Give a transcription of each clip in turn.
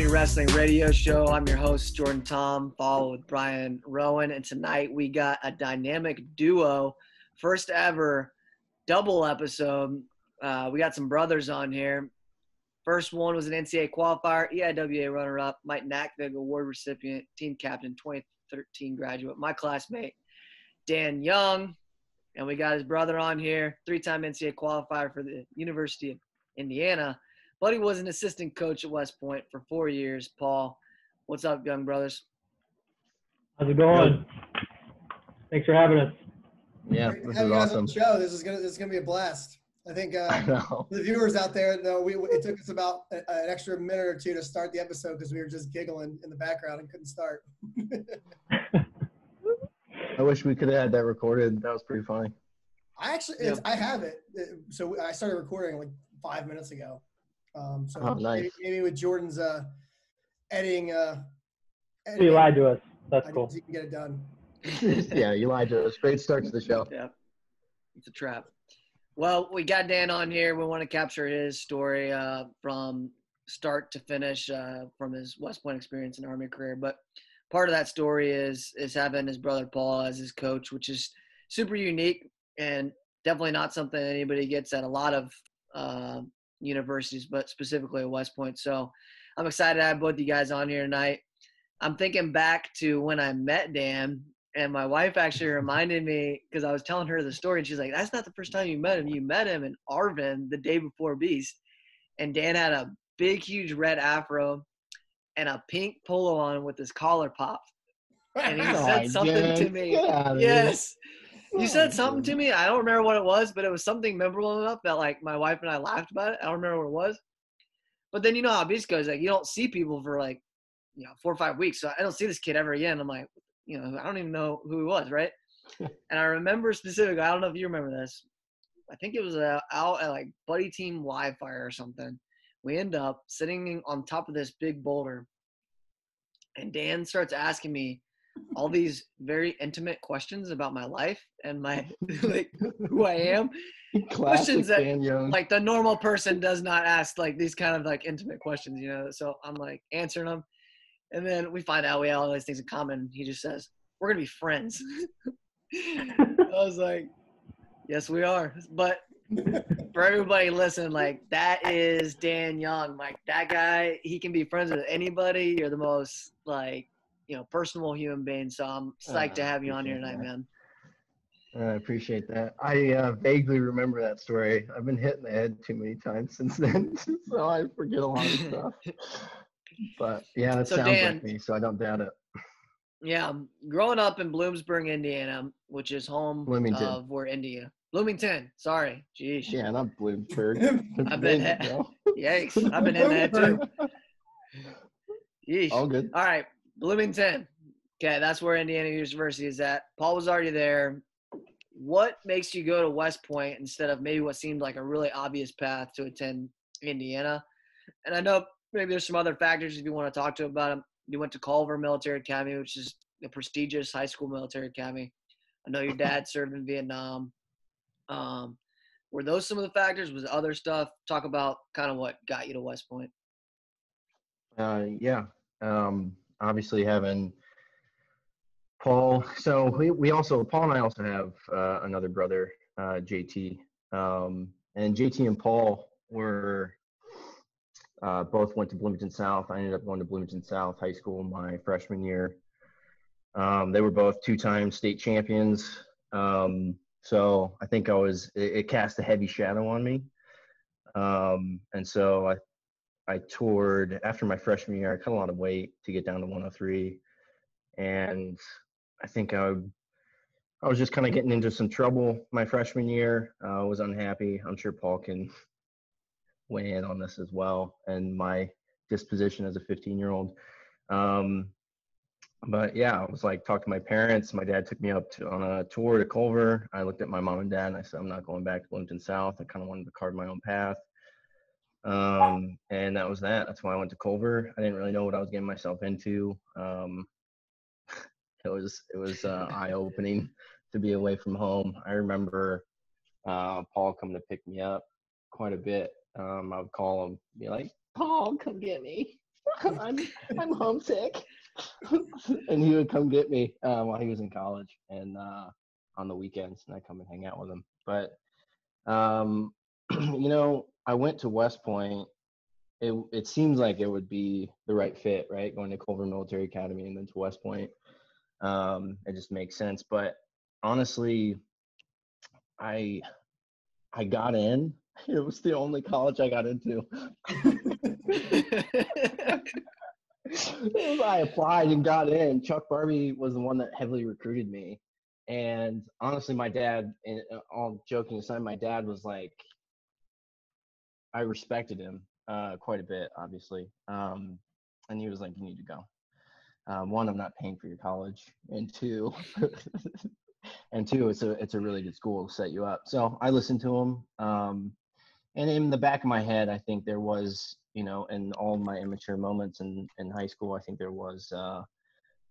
Wrestling Radio Show. I'm your host, Jordan Tom, followed with Brian Rowan. And tonight we got a dynamic duo, first ever double episode. We got some brothers on here. First one was an NCAA qualifier, EIWA runner-up, Mike Nackvig Award recipient, team captain, 2013 graduate, my classmate, Dan Young. And we got his brother on here, three-time NCAA qualifier for the University of Indiana. But he was an assistant coach at West Point for 4 years. Paul, what's up, young brothers? How's it going? Thanks for having us. Yeah, this is awesome. On the show. This is gonna be a blast. I think the viewers out there know it took us about an extra minute or two to start the episode because we were just giggling in the background and couldn't start. I wish we could have had that recorded. That was pretty funny. I have it. So I started recording like 5 minutes ago. Nice. Maybe with Jordan's editing. You lied to us. That's cool. You can get it done. Yeah, you lied to us. Great start to the show. Yeah, it's a trap. Well, we got Dan on here. We want to capture his story from start to finish from his West Point experience and Army career. But part of that story is having his brother Paul as his coach, which is super unique and definitely not something anybody gets at a lot of universities, but specifically at West Point. So I'm excited to have both you guys on here tonight. I'm thinking back to when I met Dan, and my wife actually reminded me because I was telling her the story, and she's like, that's not the first time you met him. You met him in Arvin the day before Beast, and Dan had a big, huge red afro and a pink polo on with his collar popped. And he said something to me. Yes. You said something to me. I don't remember what it was, but it was something memorable enough that like my wife and I laughed about it. I don't remember what it was. But then you know how Beast goes, like you don't see people for like, 4 or 5 weeks. So I don't see this kid ever again. I'm like, I don't even know who he was, right? And I remember specifically, I don't know if you remember this. I think it was out at like Buddy Team Live Fire or something. We end up sitting on top of this big boulder, and Dan starts asking me all these very intimate questions about my life and my like who I am. Questions that like the normal person does not ask, like these kind of like intimate questions, So I'm like answering them. And then we find out we have all these things in common. He just says, we're going to be friends. I was like, yes, we are. But for everybody listening, like that is Dan Young. Like that guy, he can be friends with anybody. You're the most like, personable human being. So I'm psyched to have you on here tonight, man. I appreciate that. I vaguely remember that story. I've been hit in the head too many times since then, so I forget a lot of stuff. But yeah, that sounds Dan, like me, so I don't doubt it. Yeah, growing up in Bloomsburg, Indiana, which is home of where Bloomington. Sorry, jeez. Yeah, not Bloomsburg. I've been yikes! I've been in that too. Yeesh. All good. All right, Bloomington. Okay, that's where Indiana University is at. Paul was already there. What makes you go to West Point instead of maybe what seemed like a really obvious path to attend Indiana? And I know maybe there's some other factors if you want to talk to about them. You went to Culver Military Academy, which is a prestigious high school military academy. I know your dad served in Vietnam. Were those some of the factors? Was other stuff? Talk about kind of what got you to West Point. Yeah. Obviously having Paul. So Paul and I also have another brother, JT. And JT and Paul were both went to Bloomington South. I ended up going to Bloomington South High School my freshman year. They were both two-time state champions. So I think it cast a heavy shadow on me. And so I toured after my freshman year. I cut a lot of weight to get down to 103. And I think I was just kind of getting into some trouble my freshman year. I was unhappy. I'm sure Paul can weigh in on this as well, and my disposition as a 15-year-old. But yeah, I was like, talked to my parents. My dad took me up on a tour to Culver. I looked at my mom and dad and I said, I'm not going back to Bloomington South. I kind of wanted to carve my own path. And that was that. That's why I went to Culver. I didn't really know what I was getting myself into. It was eye-opening to be away from home. I remember Paul coming to pick me up quite a bit. I would call him, be like, Paul, come get me. I'm homesick. And he would come get me while he was in college and on the weekends, and I'd come and hang out with him. But I went to West Point. It seems like it would be the right fit, right? Going to Culver Military Academy and then to West Point. It just makes sense. But honestly, I got in. It was the only college I got into. I applied and got in. Chuck Barbie was the one that heavily recruited me. And honestly, my dad, and all joking aside, my dad was like, I respected him quite a bit, obviously. And he was like, you need to go. One, I'm not paying for your college. And two, it's a really good school to set you up. So I listened to him. And in the back of my head, I think there was, in all my immature moments in high school, I think there was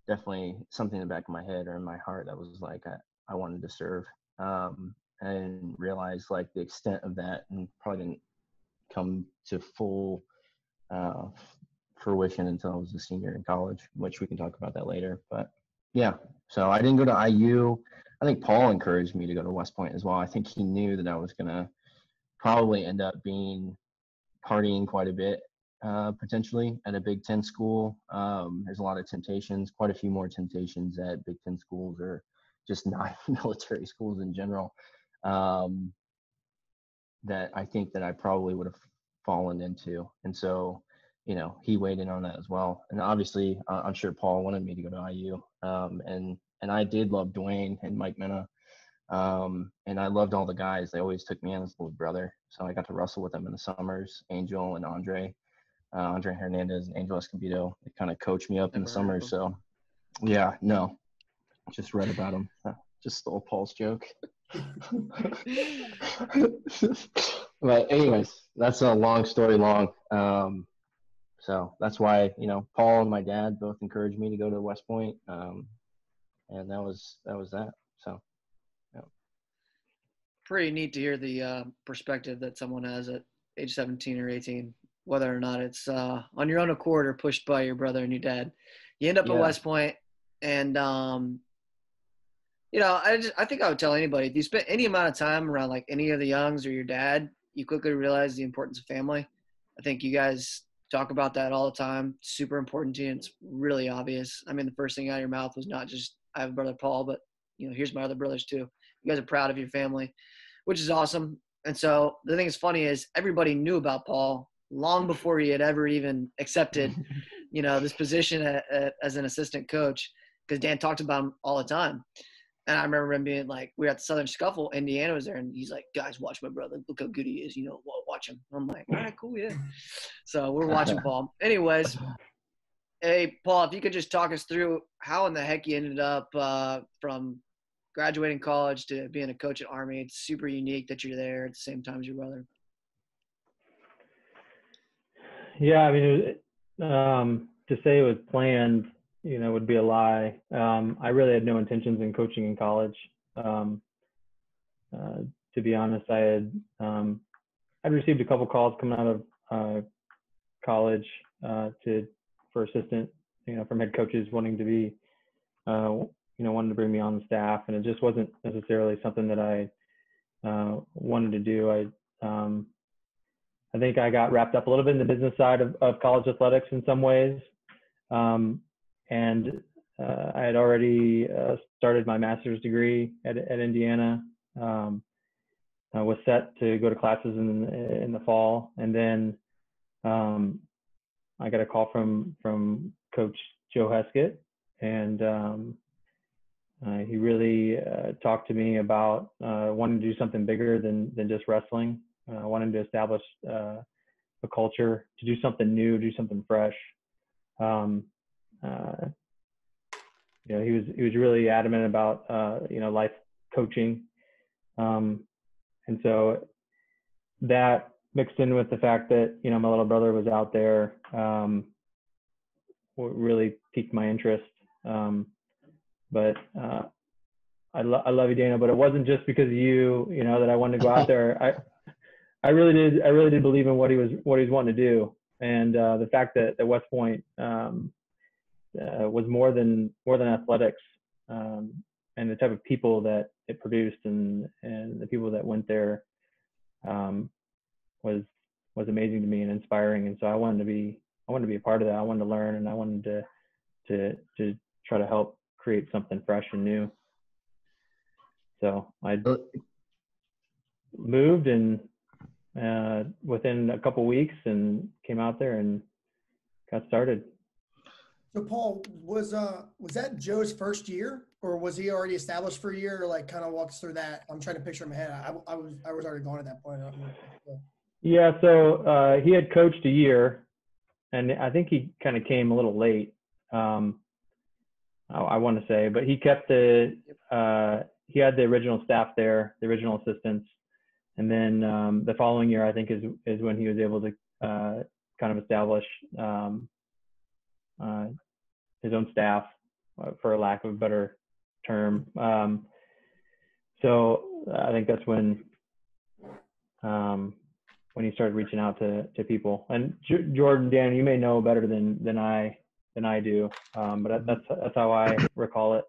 definitely something in the back of my head or in my heart that was like, I wanted to serve. I didn't realize like the extent of that, and probably didn't come to full fruition until I was a senior in college, which we can talk about that later. But yeah, so I didn't go to IU. I think Paul encouraged me to go to West Point as well. I think he knew that I was going to probably end up partying quite a bit, potentially at a Big Ten school. There's a lot of temptations, quite a few more temptations at Big Ten schools or just non-military schools in general, that I think that I probably would have fallen into. And so, he weighed in on that as well. And obviously, I'm sure Paul wanted me to go to IU. And I did love Dwayne and Mike Mena. And I loved all the guys. They always took me in as a little brother. So I got to wrestle with them in the summers, Angel and Andre Hernandez and Angel Escobedo. They kind of coached me up in the summers. So yeah, no, just read about them. Just stole Paul's joke. But anyways, that's a long story long. So that's why, Paul and my dad both encouraged me to go to West Point. And that was that. So. Pretty neat to hear the perspective that someone has at age 17 or 18, whether or not it's on your own accord or pushed by your brother and your dad. You end up at West Point, and I think I would tell anybody, if you spend any amount of time around like any of the youngs or your dad, you quickly realize the importance of family. I think you guys talk about that all the time. It's super important to you. And it's really obvious. I mean, the first thing out of your mouth was not just, I have a brother Paul, but here's my other brothers too. You guys are proud of your family, which is awesome. And so the thing that's funny is everybody knew about Paul long before he had ever even accepted, this position as an assistant coach, because Dan talked about him all the time. And I remember him being like, we were at the Southern Scuffle, Indiana was there, and he's like, guys, watch my brother. Look how good he is. Watch him. I'm like, all right, cool, yeah. So we're watching Paul. Anyways, hey, Paul, if you could just talk us through how in the heck you ended up from graduating college to being a coach at Army. It's super unique that you're there at the same time as your brother. Yeah, I mean, to say it was planned, would be a lie. I really had no intentions in coaching in college. To be honest, I'd received a couple calls coming out of college for assistant, from head coaches wanting to be, wanted to bring me on the staff, and it just wasn't necessarily something that I wanted to do. I think I got wrapped up a little bit in the business side of college athletics in some ways. And I had already started my master's degree at Indiana. I was set to go to classes in the fall, and then I got a call from Coach Joe Heskett, and he really talked to me about wanting to do something bigger than just wrestling. Wanting to establish a culture, to do something new, do something fresh. He was really adamant about life coaching, and so that mixed in with the fact that my little brother was out there really piqued my interest. But I love you, Dana, but it wasn't just because of you that I wanted to go out there. I really did believe in what he was wanting to do. And the fact that West Point was more than athletics, and the type of people that it produced and the people that went there was amazing to me and inspiring. And so I wanted to be a part of that. I wanted to learn, and I wanted to try to help create something fresh and new. So I moved and within a couple weeks and came out there and got started. So Paul, was that Joe's first year, or was he already established for a year? Or like, kind of walk us through that. I'm trying to picture in my head. I was already gone at that point. I don't know. Yeah, so he had coached a year, and I think he kind of came a little late. I want to say, but he kept he had the original staff there, the original assistants, and then the following year, I think, is when he was able to kind of establish his own staff, for a lack of a better term. So I think that's when he started reaching out to people. And Jordan, Dan, you may know better than I do, but that's how I recall it.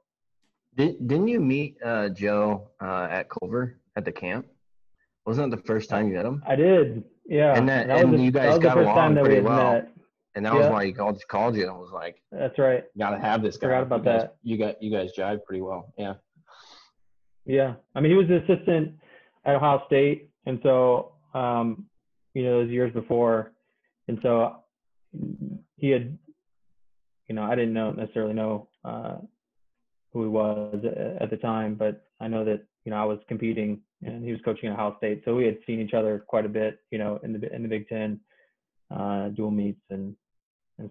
Didn't you meet Joe at Culver at the camp? Wasn't that the first time you met him? I did, yeah. And you guys got along pretty well. Met. And that was why he called you and was like, "That's right, got to have this guy." Forgot about that. You guys jive pretty well, yeah. Yeah, I mean, he was the assistant at Ohio State, and so those years before, and so he had, I didn't necessarily know who he was at the time, but I know that I was competing and he was coaching at Ohio State, so we had seen each other quite a bit, in the Big Ten, dual meets and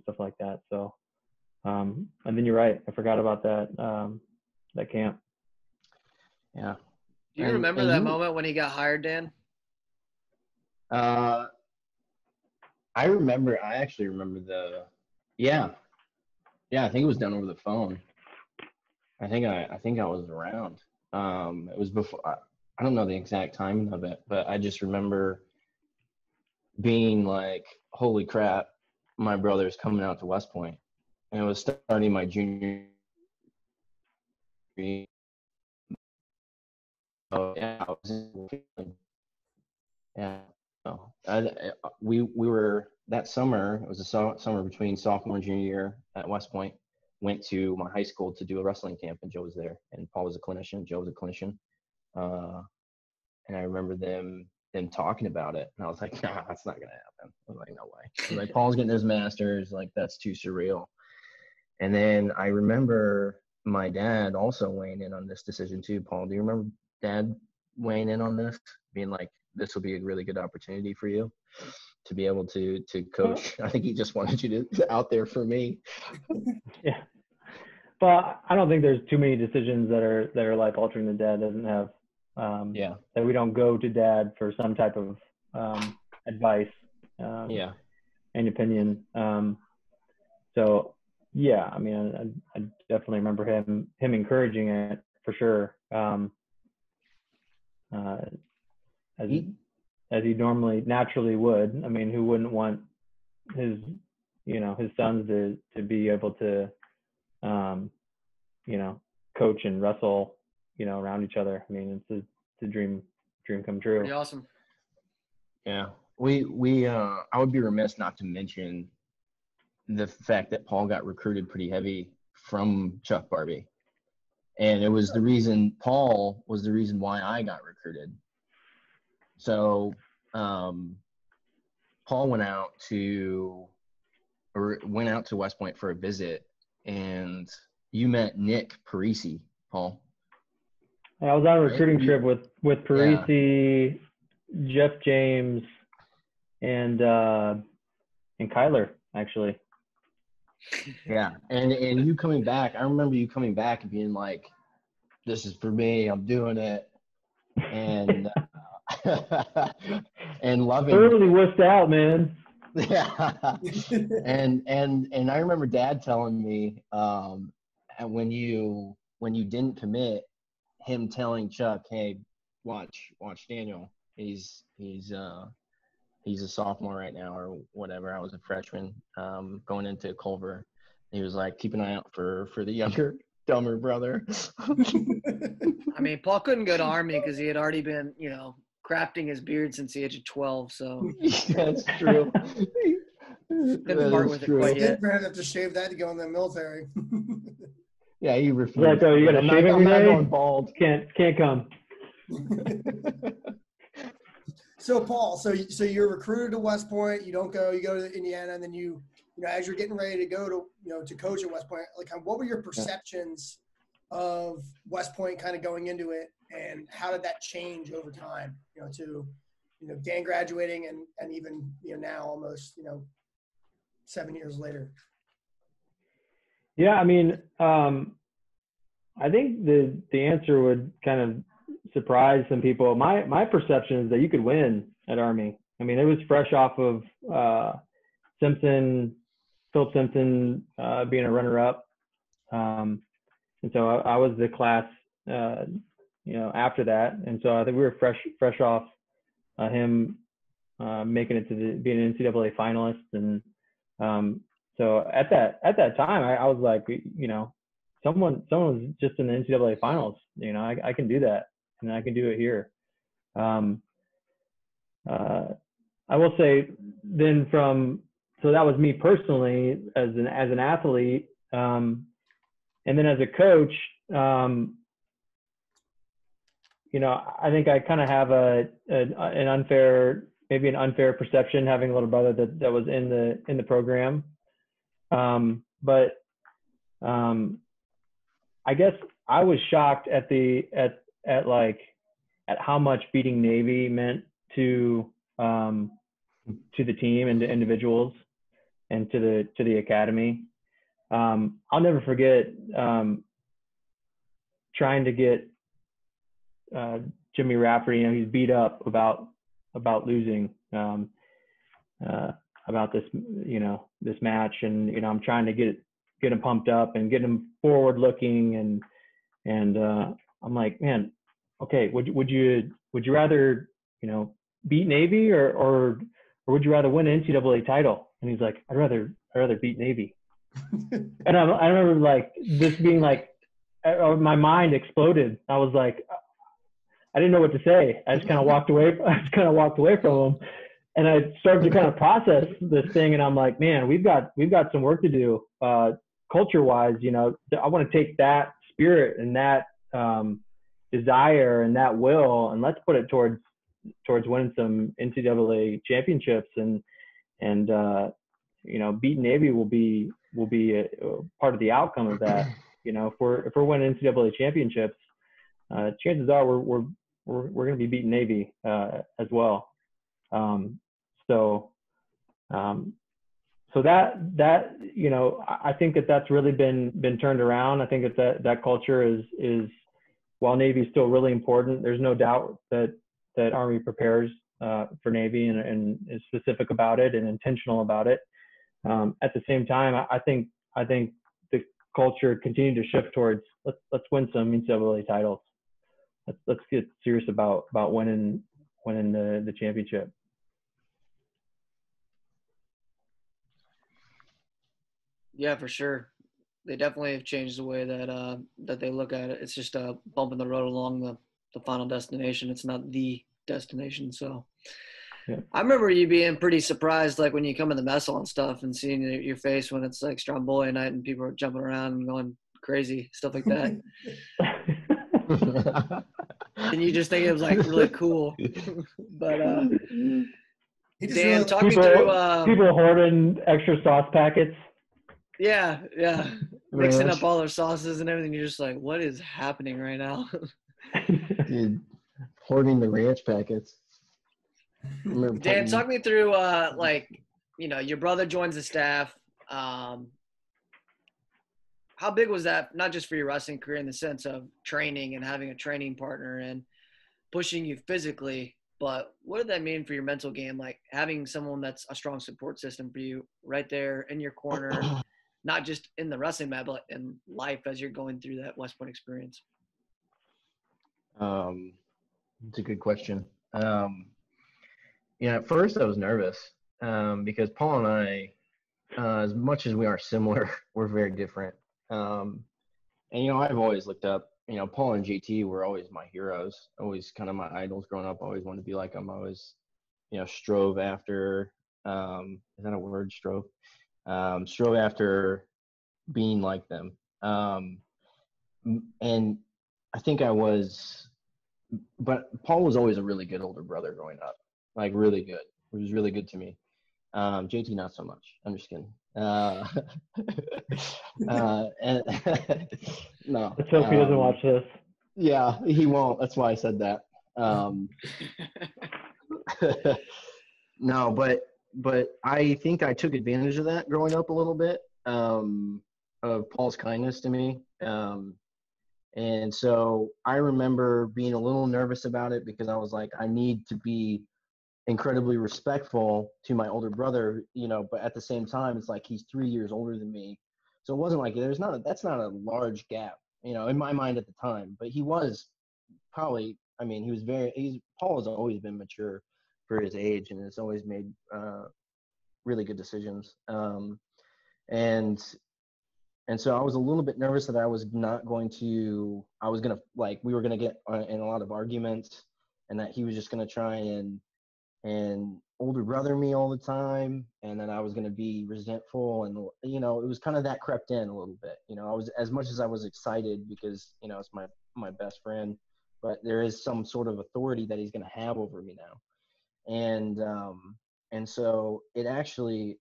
stuff like that. So, and then you're right, I forgot about that camp. Yeah. Do you remember that moment when he got hired, Dan? I actually remember yeah, I think it was done over the phone. I think I was around. It was before, I don't know the exact timing of it, but I just remember being like, holy crap, my brother's coming out to West Point. And it was starting my junior year. Oh yeah, So we were that summer. It was a summer between sophomore and junior year at West Point. Went to my high school to do a wrestling camp, and Joe was there, and Paul was a clinician. Joe was a clinician, and I remember them talking about it, and I was like, "Nah, that's not gonna happen." I was like, "No way." I was like, Paul's getting his master's, like that's too surreal. And then I remember my dad also weighing in on this decision too. Paul, do you remember Dad weighing in on this, being like, this will be a really good opportunity for you to be able to coach? I think he just wanted you to out there for me. Yeah. But I don't think there's too many decisions that are life altering that Dad doesn't have. That we don't go to Dad for some type of advice. And opinion. So yeah, I mean, I definitely remember him encouraging it for sure. As he naturally would. I mean, who wouldn't want his sons to be able to, coach and wrestle, around each other. I mean, it's a dream come true. Pretty awesome. Yeah. I would be remiss not to mention the fact that Paul got recruited pretty heavy from Chuck Barbie. And it was Paul was the reason why I got recruited. So Paul went out to West Point for a visit, and you met Nick Parisi, Paul. I was on a recruiting trip with Parisi, Jeff James, and Kyler, actually. Yeah, and you coming back, I remember you coming back and being like, this is for me, I'm doing it. And and loving totally wussed out, man. Yeah. and I remember Dad telling me when you didn't commit, him telling Chuck, hey, watch Daniel, he's he's a sophomore right now or whatever. I was a freshman going into Culver. He was like, keep an eye out for the younger, dumber brother. I mean, Paul couldn't go to Army because he had already been, crafting his beard since the age of 12. So That's true. didn't part with it quite He yet. didn't have to shave that to go in the military. Yeah, he refused. Like, oh, you got to shave every I'm not day? going bald. Can't come. So Paul, so you're recruited to West Point. You don't go. You go to Indiana, and then you as you're getting ready to go to to coach at West Point. Like, what were your perceptions of West Point kind of going into it, and how did that change over time? To Dan graduating and even now almost 7 years later. Yeah, I mean, I think the answer would kind of surprise some people. My perception is that you could win at Army. I mean, it was fresh off of Philip Simpson being a runner-up, and so I was the class, after that, and so I think we were fresh off him making it to being an NCAA finalist, and so at that time, I was like, someone was just in the NCAA finals. I can do that, and I can do it here. I will say then so that was me personally as an athlete, and then as a coach, I think I kind of have an unfair perception having a little brother that was in the program. But I guess I was shocked at how much beating Navy meant to the team and to individuals and to the academy. I'll never forget trying to get Jimmy Rafferty. He's beat up about losing about this this match, and I'm trying to get him pumped up and get him forward looking, and I'm like, man, okay, would you rather beat Navy or would you rather win an NCAA title? And he's like, I'd rather beat Navy. And I remember like this being like, my mind exploded. I was like, I didn't know what to say. I just kind of walked away from him, and I started to kind of process this thing. And I'm like, man, we've got some work to do, culture-wise. I want to take that spirit and that desire and that will, and let's put it towards winning some NCAA championships, and beating Navy will be a part of the outcome of that. If we're winning NCAA championships, chances are we're going to be beating Navy as well. So that I think that's really been turned around. I think that culture is while Navy is still really important, there's no doubt that Army prepares for Navy and is specific about it and intentional about it. At the same time, I think the culture continued to shift towards let's win some NCAA titles. Let's get serious about winning the championship. Yeah, for sure. They definitely have changed the way that they look at it. It's just a bump in the road along the final destination. It's not the destination. So yeah. I remember you being pretty surprised, like when you come in the mess hall and stuff, and seeing your face when it's like Stromboli night and people are jumping around and going crazy, stuff like that. And you just think it was like really cool. But Dan, talk me through people hoarding extra sauce packets. Yeah. Mixing up all their sauces and everything. You're just like, what is happening right now? Dude, hoarding the ranch packets. Dan, talk me through your brother joins the staff. How big was that, not just for your wrestling career in the sense of training and having a training partner and pushing you physically, but what did that mean for your mental game? Like having someone that's a strong support system for you right there in your corner, not just in the wrestling mat, but in life as you're going through that West Point experience? It's a good question. at first I was nervous because Paul and I, as much as we are similar, we're very different. And I've always looked up. Paul and JT were always my heroes, always kind of my idols growing up. I always wanted to be like them. I always, strove after. Is that a word? Strove. Strove after being like them. And I think I was, but Paul was always a really good older brother growing up, like really good. He was really good to me. JT, not so much. I'm just kidding. And no. Let's hope he doesn't watch this. Yeah, he won't. That's why I said that. No, but I think I took advantage of that growing up a little bit, of Paul's kindness to me. And so I remember being a little nervous about it because I was like, I need to be incredibly respectful to my older brother, but at the same time, it's like he's 3 years older than me. So it wasn't like that's not a large gap, in my mind at the time, but he was probably, Paul has always been mature for his age and has always made really good decisions. And so I was a little bit nervous that I was going to get in a lot of arguments and that he was just going to try and older brother me all the time, and then I was going to be resentful, and it was kind of that crept in a little bit. I was, as much as I was excited because it's my best friend, but there is some sort of authority that he's going to have over me now, and so it actually,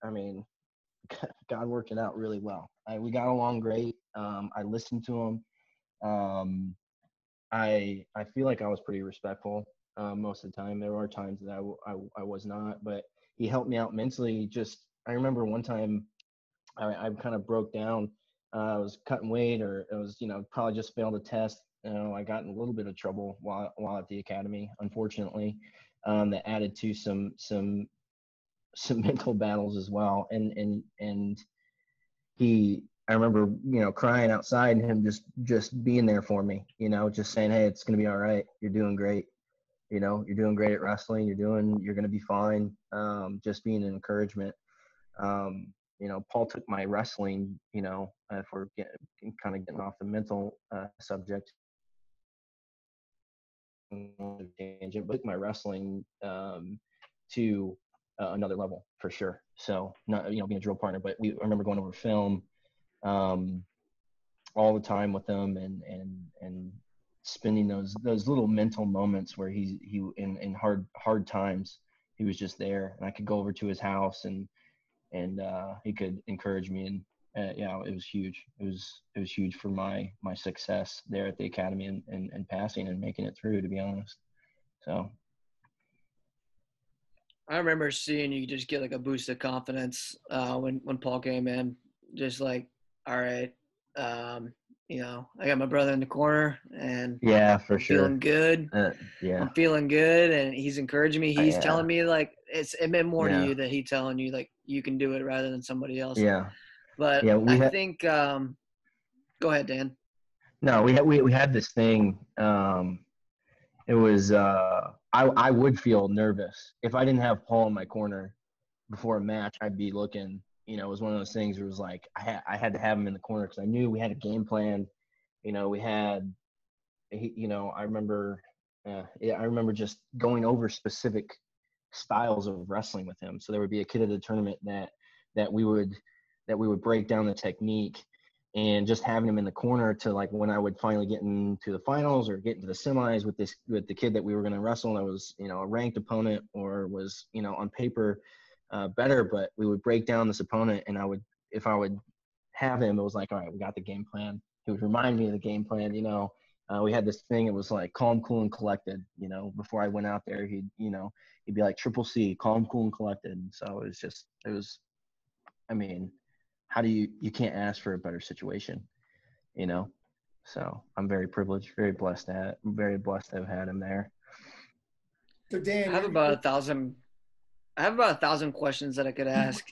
God worked it out really well. We got along great. I listened to him. I feel like I was pretty respectful most of the time. There are times that I was not, but he helped me out mentally. I remember one time I kind of broke down. I was cutting weight, or it was, probably just failed a test. I got in a little bit of trouble while at the academy, unfortunately, that added to some mental battles as well. And I remember, crying outside and him just being there for me, just saying, hey, it's going to be all right. You're doing great. You're doing great at wrestling. You're going to be fine. Just being an encouragement. Paul took my wrestling, if we're getting off the mental subject, but my wrestling to another level for sure. So not, being a drill partner, but I remember going over film all the time with them and spending those little mental moments where he in hard times, he was just there, and I could go over to his house and he could encourage me, and it was huge. It was huge for my success there at the academy and passing and making it through, to be honest. So I remember seeing you just get like a boost of confidence when Paul came in, just like, all right, I got my brother in the corner, and yeah, for I'm sure, feeling good. Yeah, I'm feeling good, and he's encouraging me. He's telling me like it meant more to you that he telling you like you can do it rather than somebody else. Yeah, but yeah, I think. Go ahead, Dan. No, we had this thing. It was I would feel nervous if I didn't have Paul in my corner before a match. I'd be looking. It was one of those things where it was like I had to have him in the corner because I knew we had a game plan. We had, I remember, I remember just going over specific styles of wrestling with him. So there would be a kid at the tournament that we would break down the technique, and just having him in the corner to, like, when I would finally get into the finals or get into the semis with the kid that we were going to wrestle, that was, a ranked opponent or was, on paper better, but we would break down this opponent, and if I would have him, it was like, all right, we got the game plan. He would remind me of the game plan. We had this thing. It was like calm, cool, and collected. Before I went out there, he'd be like Triple C, calm, cool, and collected. So it was. How do you can't ask for a better situation, So I'm very privileged, very blessed to have had him there. So Dan, I have about 1,000 questions that I could ask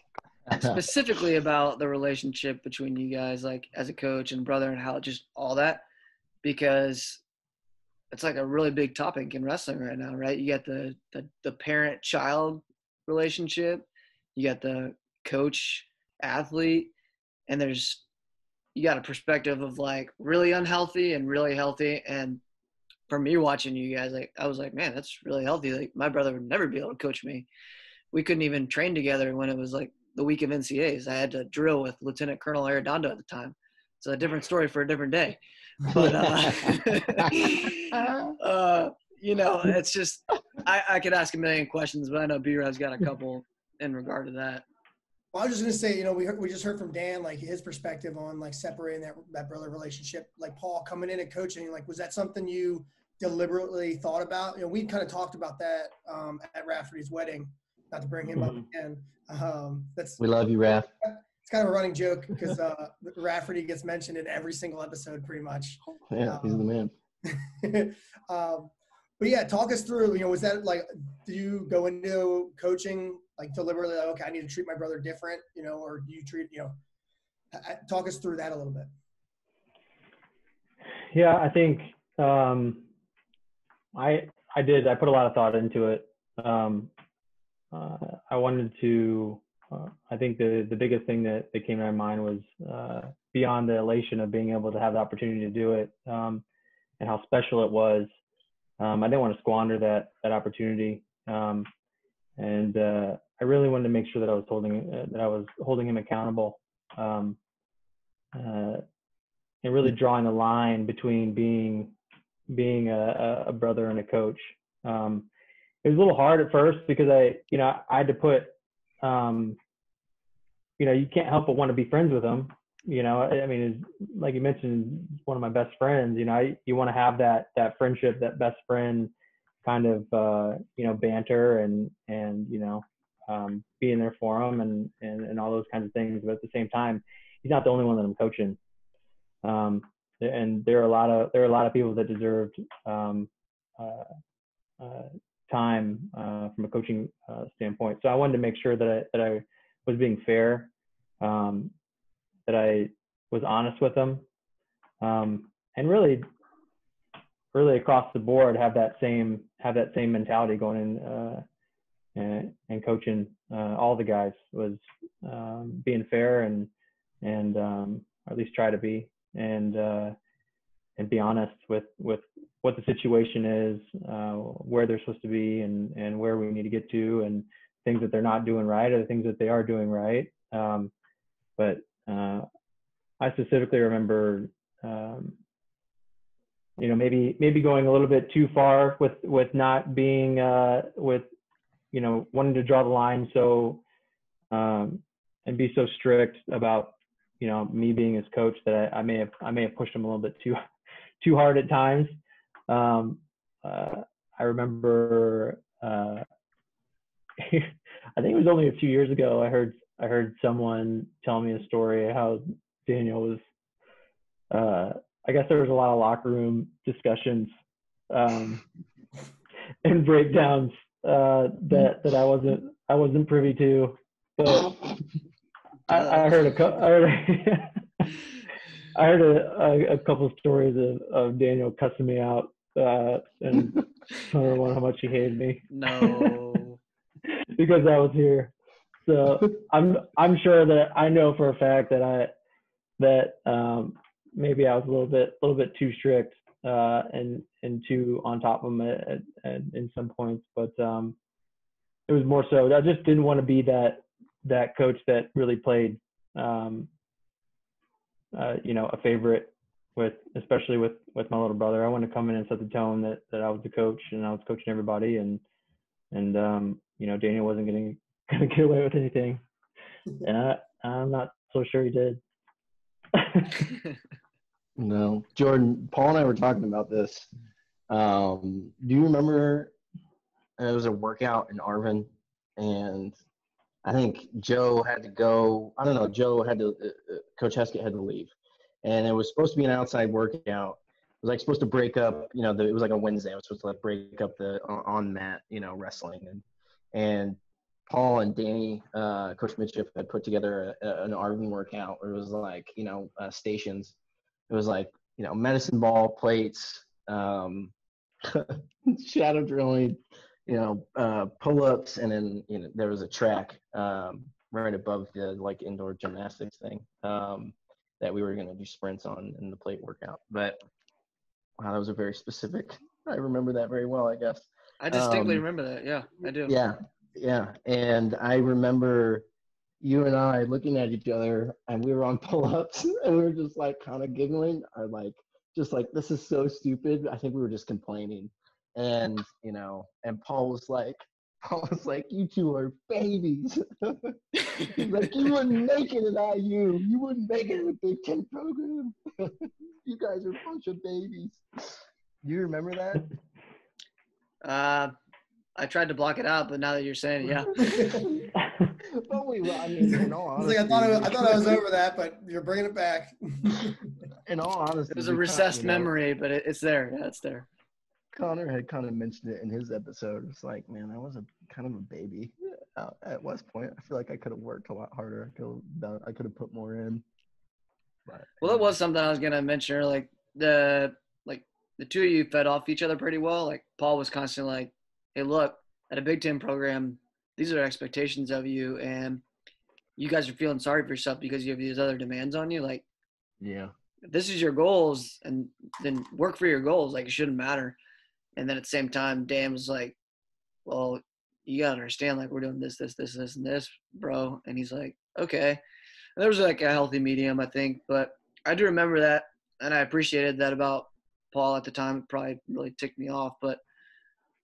specifically about the relationship between you guys, like as a coach and brother, and how just all that, because it's like a really big topic in wrestling right now, right? You got the parent-child relationship, you got the coach-athlete, and you got a perspective of like really unhealthy and really healthy. And for me watching you guys, like I was like, man, that's really healthy. Like my brother would never be able to coach me. We couldn't even train together when it was like the week of NCAs. I had to drill with Lieutenant Colonel Arredondo at the time. It's a different story for a different day. But it's just I could ask a million questions, but I know B-Rod's got a couple in regard to that. Well, I was just gonna say, we just heard from Dan, like his perspective on like separating that brother relationship. Like Paul coming in and coaching, like was that something you deliberately thought about? We kind of talked about that at Rafferty's wedding. Not to bring him up again. We love you, Raf. It's kind of a running joke because Rafferty gets mentioned in every single episode, pretty much. Yeah, he's the man. But yeah, talk us through. Was that like, do you go into coaching like deliberately? Like, okay, I need to treat my brother different, or do you treat, talk us through that a little bit. Yeah, I think I did. I put a lot of thought into it. I wanted to. I think the biggest thing that came to my mind was beyond the elation of being able to have the opportunity to do it, and how special it was. I didn't want to squander that opportunity, and I really wanted to make sure that I was holding him accountable, and really drawing a line between being a brother and a coach. It was a little hard at first because I had to put, you can't help but want to be friends with him. I mean, like you mentioned, he's one of my best friends. You want to have that friendship, that best friend kind of, banter and being there for him and all those kinds of things. But at the same time, he's not the only one that I'm coaching. And there are a lot of people that deserved time from a coaching standpoint. So I wanted to make sure that I was being fair, that I was honest with them, and really across the board have that same mentality going in and coaching all the guys, was being fair and or at least try to be, and be honest with what the situation is, where they're supposed to be, and where we need to get to, and things that they're not doing right or the things that they are doing right. But I specifically remember, maybe going a little bit too far with not being, wanting to draw the line so, and be so strict about, me being his coach, that I may have pushed him a little bit too hard at times. I remember, I think it was only a few years ago, I heard someone tell me a story how Daniel was, I guess there was a lot of locker room discussions, and breakdowns, that I wasn't privy to, but I heard a couple of stories of Daniel cussing me out, and telling everyone how much he hated me. No. Because I was here. So I'm sure that I know for a fact that maybe I was a little bit too strict, and too on top of him in some points, but it was more so I just didn't want to be that coach that really played a favorite especially with my little brother. I wanted to come in and set the tone that I was the coach and I was coaching everybody, and Daniel wasn't gonna get away with anything, and I'm not so sure he did. No, Jordan, Paul and I were talking about this. Do you remember it was a workout in Arvin, and I think Joe had to go. I don't know. Joe had to. Coach Heskett had to leave, and it was supposed to be an outside workout. It was like supposed to break up. It was like a Wednesday. It was supposed to like break up the on mat, wrestling, and Paul and Danny, Coach Mitchell, had put together an Arvin workout where it was like stations. It was like medicine ball, plates, shadow drilling, pull-ups, and then there was a track right above the like indoor gymnastics thing that we were going to do sprints on in the plate workout. But wow, that was a very specific. I remember that very well, I guess. I distinctly remember that. Yeah, I do. Yeah. And I remember you and I looking at each other, and we were on pull-ups, and we were just like kind of giggling, or like just like, this is so stupid. I think we were just complaining, and and Paul was like, you two are babies. He's like, you wouldn't make it at IU. You wouldn't make it in a Big Ten program. You guys are a bunch of babies. You remember that? I tried to block it out, but now that you're saying it, yeah. But I mean, in all honesty, I thought I was over that, but you're bringing it back. In all honesty, it was a recessed memory, but it's there. Yeah, it's there. Connor had kind of mentioned it in his episode. It's like, man, I was kind of a baby out at West Point. I feel like I could have worked a lot harder. I could have put more in. But, well, that was something I was gonna mention earlier. Like the two of you fed off each other pretty well. Like Paul was constantly like, "Hey, look, at a Big Ten program, these are expectations of you, and you guys are feeling sorry for yourself because you have these other demands on you. Like, yeah, if this is your goals, and then work for your goals. Like, it shouldn't matter." And then at the same time, Dan was like, "Well, you gotta understand, like, we're doing this, and this, bro." And he's like, "Okay." And there was like a healthy medium, I think. But I do remember that, and I appreciated that about Paul at the time. It probably really ticked me off. But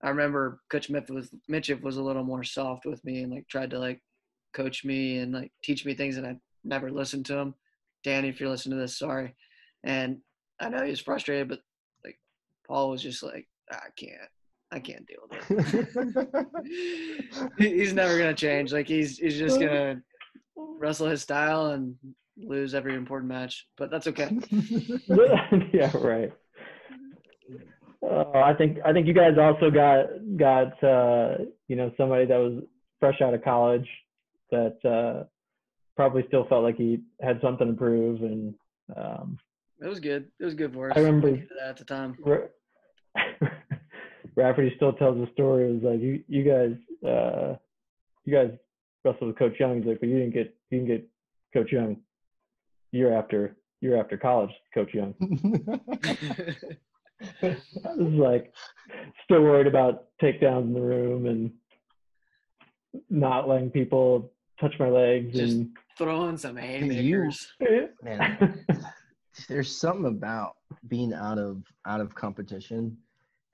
I remember Coach Mitchell was a little more soft with me and like tried to like coach me and like teach me things, and I never listened to him. Danny, if you're listening to this, sorry. And I know he was frustrated, but like Paul was just like, I can't deal with it. He's never gonna change. Like he's just gonna wrestle his style and lose every important match. But that's okay. Yeah, right. I think you guys also got somebody that was fresh out of college that probably still felt like he had something to prove, and it was good. It was good for us. I remember that at the time. Rafferty still tells the story. It was like you guys wrestled with Coach Young. He's like, but you didn't get Coach Young. Year after college, Coach Young. I was like still worried about takedowns in the room and not letting people touch my legs, just and throwing some haymakers. Man, there's something about being out of competition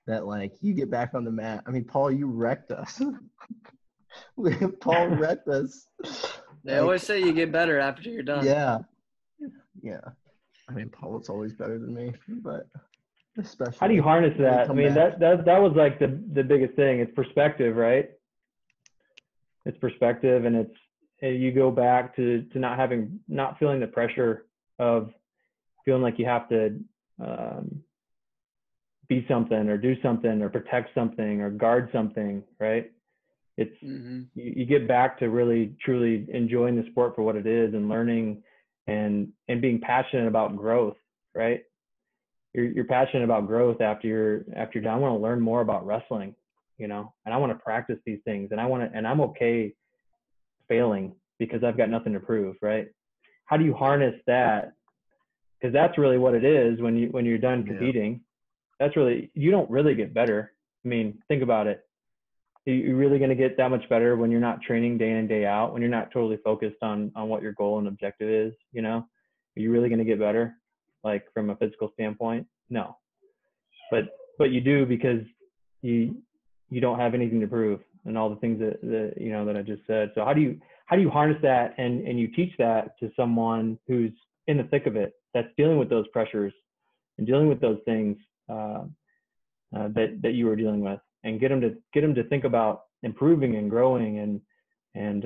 that like you get back on the mat. I mean, Paul, you wrecked us. Paul wrecked us. They always say you get better after you're done. Yeah. I mean, Paul was always better than me, but especially. How do you harness that? I mean, that was like the biggest thing. It's perspective, right? It's perspective, and you go back to not feeling the pressure of feeling like you have to be something or do something or protect something or guard something, right? It's you get back to really truly enjoying the sport for what it is and learning and being passionate about growth, right? You're passionate about growth after you're done. I want to learn more about wrestling, and I want to practice these things, and I'm okay failing because I've got nothing to prove, right? How do you harness that? Because that's really what it is when you're done competing. That's really, you don't really get better. I mean, think about it. You're really going to get that much better when you're not training day in and day out, when you're not totally focused on what your goal and objective is, Are you really going to get better, like from a physical standpoint? No. But you do, because you don't have anything to prove, and all the things that I just said. So how do you harness that and you teach that to someone who's in the thick of it, that's dealing with those pressures and dealing with those things that you were dealing with, and get them to think about improving and growing and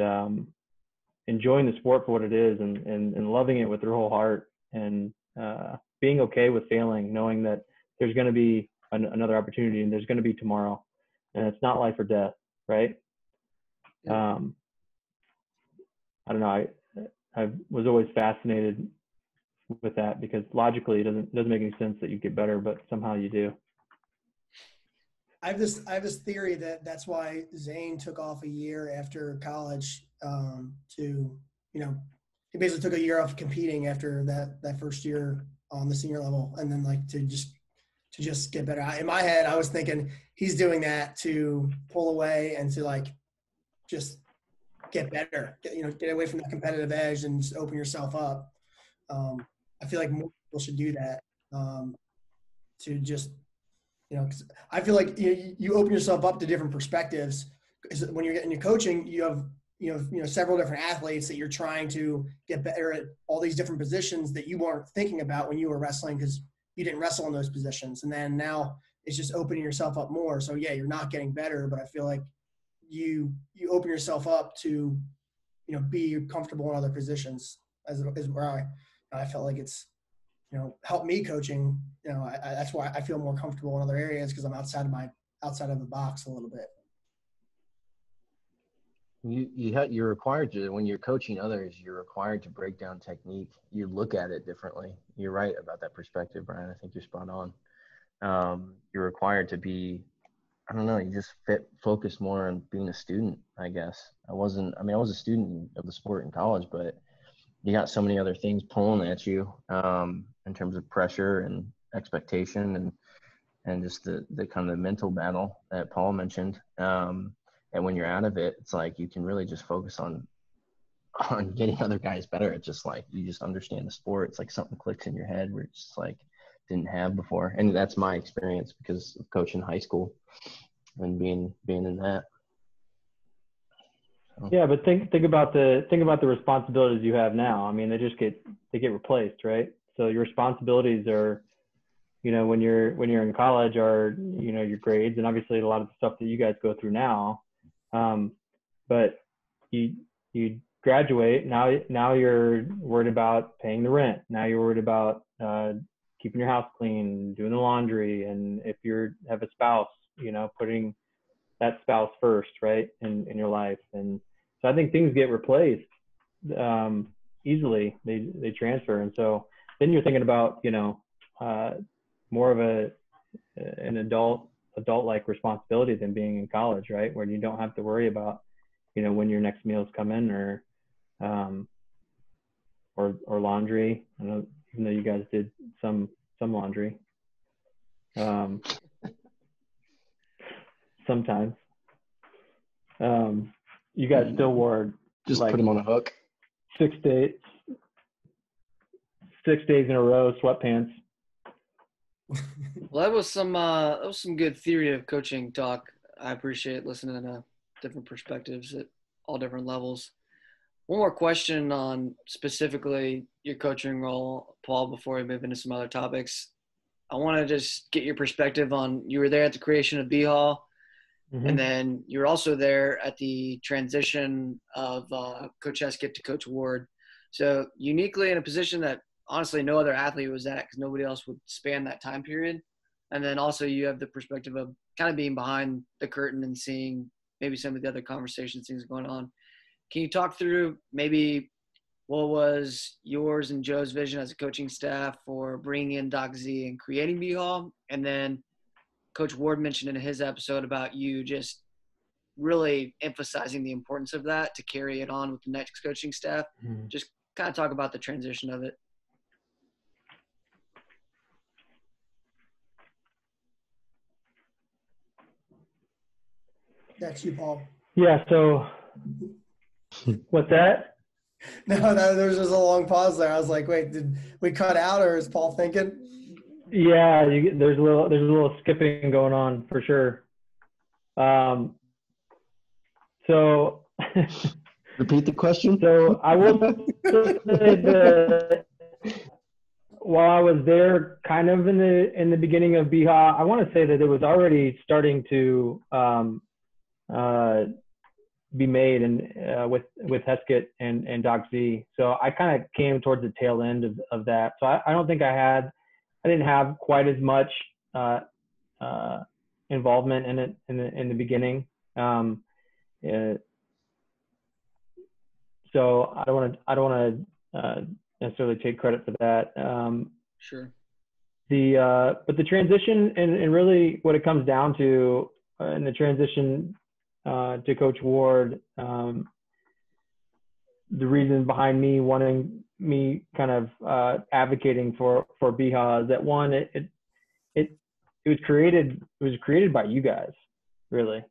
enjoying the sport for what it is, and loving it with their whole heart, and being okay with failing, knowing that there's going to be another opportunity, and there's going to be tomorrow, and it's not life or death, right? I don't know. I was always fascinated with that, because logically it doesn't make any sense that you get better, but somehow you do. I have this theory that that's why Zane took off a year after college to, he basically took a year off competing after that first year on the senior level, and then like to just get better. In my head, I was thinking he's doing that to pull away and to like just get better, get away from that competitive edge and just open yourself up. I feel like more people should do that, to just, 'cause I feel like you open yourself up to different perspectives. Because when you're getting your coaching, you have several different athletes that you're trying to get better at all these different positions that you weren't thinking about when you were wrestling because you didn't wrestle in those positions. And then now it's just opening yourself up more. So yeah, you're not getting better, but I feel like you open yourself up to be comfortable in other positions as where I felt like it's helped me coaching. That's why I feel more comfortable in other areas because I'm outside of the box a little bit. You're required to, when you're coaching others, you're required to break down technique. You look at it differently. You're right about that perspective, Brian. I think you're spot on. You're required to be, I don't know, you just focus more on being a student, I guess. I was a student of the sport in college, but you got so many other things pulling at you, in terms of pressure and expectation and just the kind of the mental battle that Paul mentioned. And when you're out of it, it's like you can really just focus on getting other guys better. It's just like you just understand the sport. It's like something clicks in your head where it's just like didn't have before. And that's my experience because of coaching high school and being in that. So. Yeah, but think about the responsibilities you have now. I mean, they get replaced, right? So your responsibilities are, when you're in college are, your grades and obviously a lot of the stuff that you guys go through now. But you graduate now you're worried about paying the rent. Now you're worried about keeping your house clean, doing the laundry, and if you have a spouse, putting that spouse first, right, in your life. And so I think things get replaced easily. They transfer, and so then you're thinking about more of an adult-like responsibility than being in college, right, where you don't have to worry about when your next meals come in or laundry. I know, even though you guys did some laundry sometimes. You guys still wore just put them on a hook 6 days in a row sweatpants. Well, that was some good theory of coaching talk. I appreciate listening to different perspectives at all different levels. One more question on specifically your coaching role, Paul, before we move into some other topics. I want to just get your perspective on, you were there at the creation of BHAW, and then you're also there at the transition of Coach Heskett to Coach Ward. So uniquely in a position that honestly no other athlete was at because nobody else would span that time period. And then also you have the perspective of kind of being behind the curtain and seeing maybe some of the other conversations, things going on. Can you talk through maybe what was yours and Joe's vision as a coaching staff for bringing in Doc Z and creating BHAW? And then Coach Ward mentioned in his episode about you just really emphasizing the importance of that to carry it on with the next coaching staff. Just kind of talk about the transition of it. That's you, Paul. Yeah. So what's that? No, there was just a long pause there. I was like, wait, did we cut out or is Paul thinking? Yeah, there's a little skipping going on for sure. So repeat the question. So I will say that while I was there kind of in the beginning of BHAW, I want to say that it was already starting to be made and with Heskett and Doc Z. So I kind of came towards the tail end of that. So I don't think I didn't have quite as much involvement in it in the beginning. So I don't want to necessarily take credit for that. Sure. but the transition and really what it comes down to in the transition to Coach Ward, the reason behind me kind of advocating for BHAW is that one, it was created by you guys, really.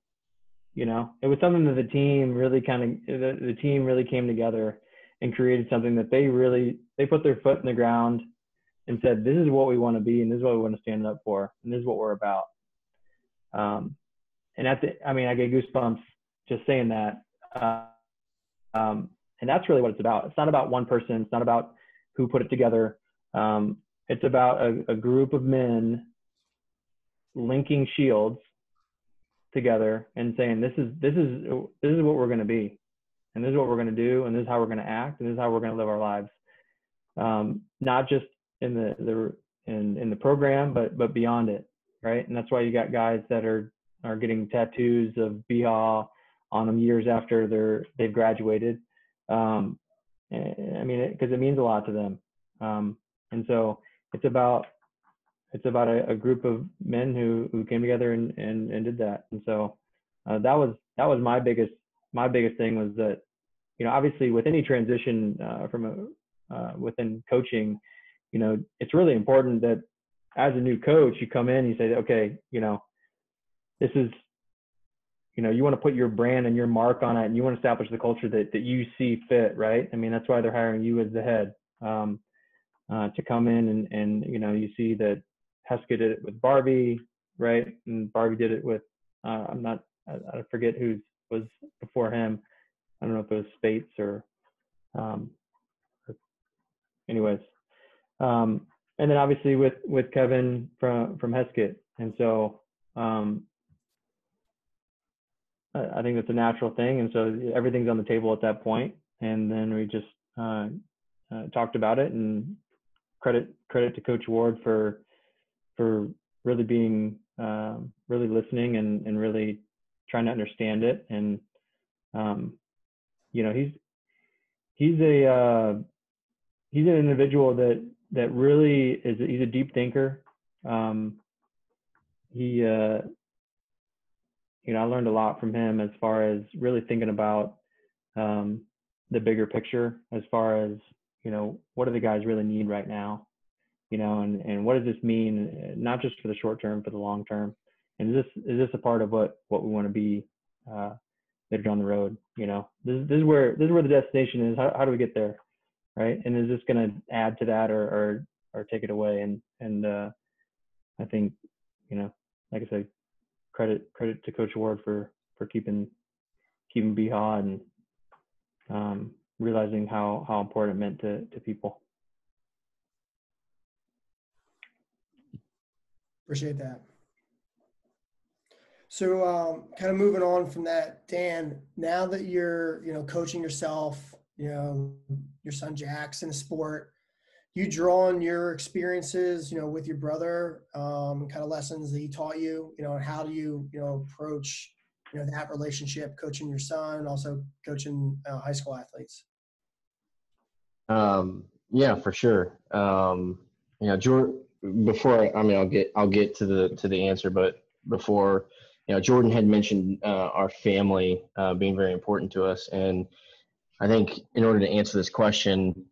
You know, it was something that the team really the team really came together and created something that they put their foot in the ground and said, this is what we want to be, and this is what we want to stand up for, and this is what we're about. And I get goosebumps just saying that. And that's really what it's about. It's not about one person. It's not about who put it together. It's about a group of men linking shields together and saying, this is what we're going to be, and this is what we're going to do, and this is how we're going to act, and this is how we're going to live our lives. Not just in the program, but beyond it, right? And that's why you got guys that are getting tattoos of BHAW on them years after they've graduated. Because it means a lot to them. And so it's about a group of men who came together and did that. And so that was my biggest thing, was that, you know, obviously with any transition within coaching, you know, it's really important that as a new coach, you come in and you say, okay, you know, this is, you know, you want to put your brand and your mark on it, and you want to establish the culture that you see fit, right? I mean, that's why they're hiring you as the head to come in and you know, you see that Heskett did it with Barbie, right? And Barbie did it with I forget who was before him. I don't know if it was Spates or anyways. And then obviously with Kevin from Heskett. And so I think that's a natural thing. And so everything's on the table at that point. And then we just talked about it, and credit to Coach Ward for really being really listening and really trying to understand it. And you know, he's an individual that really he's a deep thinker. You know, I learned a lot from him as far as really thinking about the bigger picture, as far as, you know, what do the guys really need right now, you know, and what does this mean, not just for the short term, for the long term, and is this a part of what we want to be later down the road? You know, this is where the destination is. How do we get there, right? And is this going to add to that or take it away? And I think, you know, like I said, credit to Coach Ward for keeping BHAW and realizing how important it meant to people. Appreciate that. So kind of moving on from that, Dan, now that you're, you know, coaching yourself, you know, your son Jack's in the sport, you draw on your experiences, you know, with your brother, kind of lessons that he taught you, you know, and how do you, you know, approach, you know, that relationship, coaching your son and also coaching high school athletes? Yeah, for sure. You know, Jordan, I'll get to the answer, but before, you know, Jordan had mentioned our family being very important to us. And I think in order to answer this question,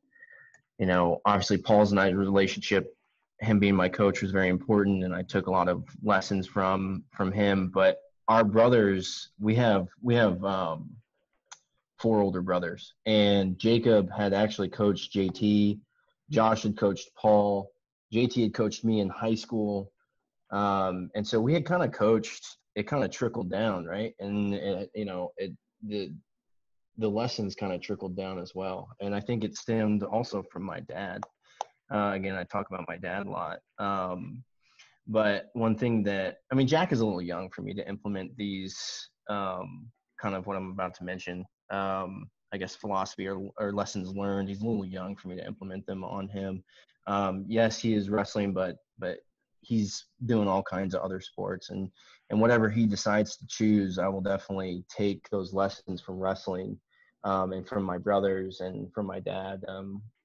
you know, obviously Paul's and I's relationship, him being my coach, was very important, and I took a lot of lessons from him. But our brothers, we have 4 older brothers, and Jacob had actually coached JT, Josh had coached Paul, JT had coached me in high school, and so we had kind of coached. It kind of trickled down, right? And you know, the lessons kind of trickled down as well. And I think it stemmed also from my dad. Again, I talk about my dad a lot. But one thing that, I mean, Jack is a little young for me to implement these kind of what I'm about to mention, I guess, philosophy or lessons learned. He's a little young for me to implement them on him. Yes, he is wrestling, but he's doing all kinds of other sports, and whatever he decides to choose, I will definitely take those lessons from wrestling and from my brothers and from my dad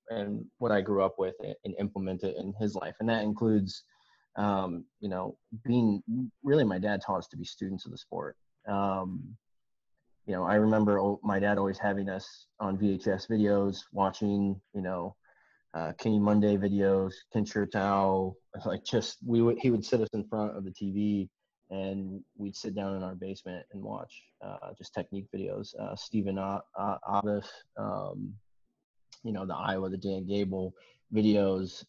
and what I grew up with and implement it in his life. And that includes, you know, being really, my dad taught us to be students of the sport. You know, I remember my dad always having us on VHS videos, watching, you know, Kenny Monday videos, Ken Shirtau, like just he would sit us in front of the TV and we'd sit down in our basement and watch just technique videos. Stephen Abbas, you know, the Iowa, the Dan Gable videos.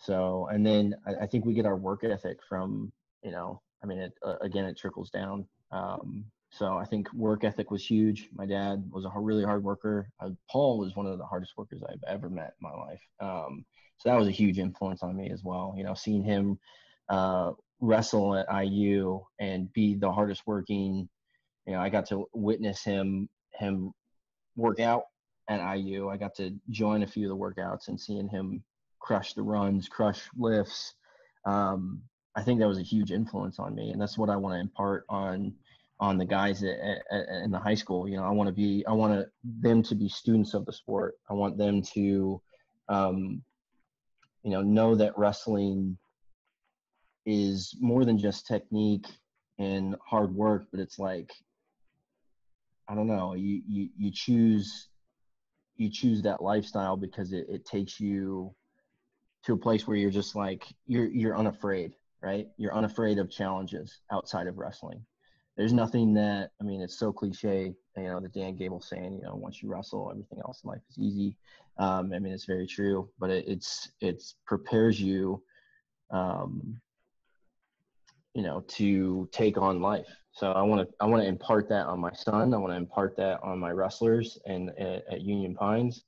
So, and then I think we get our work ethic from, you know, I mean, again, it trickles down. So I think work ethic was huge. My dad was a really hard worker. Paul was one of the hardest workers I've ever met in my life. So that was a huge influence on me as well. You know, seeing him wrestle at IU and be the hardest working, you know, I got to witness him work out at IU. I got to join a few of the workouts and seeing him crush the runs, crush lifts. I think that was a huge influence on me, and that's what I want to impart on the guys in the high school. You know, I want them to be students of the sport. I want them to, you know that wrestling is more than just technique and hard work, but it's like, I don't know, you choose that lifestyle because it takes you to a place where you're just like, you're unafraid, right? You're unafraid of challenges outside of wrestling. There's nothing that, I mean, it's so cliche, you know, the Dan Gable saying, you know, once you wrestle, everything else in life is easy. I mean, it's very true, but it's prepares you, you know, to take on life. So I want to impart that on my son. I want to impart that on my wrestlers and at Union Pines,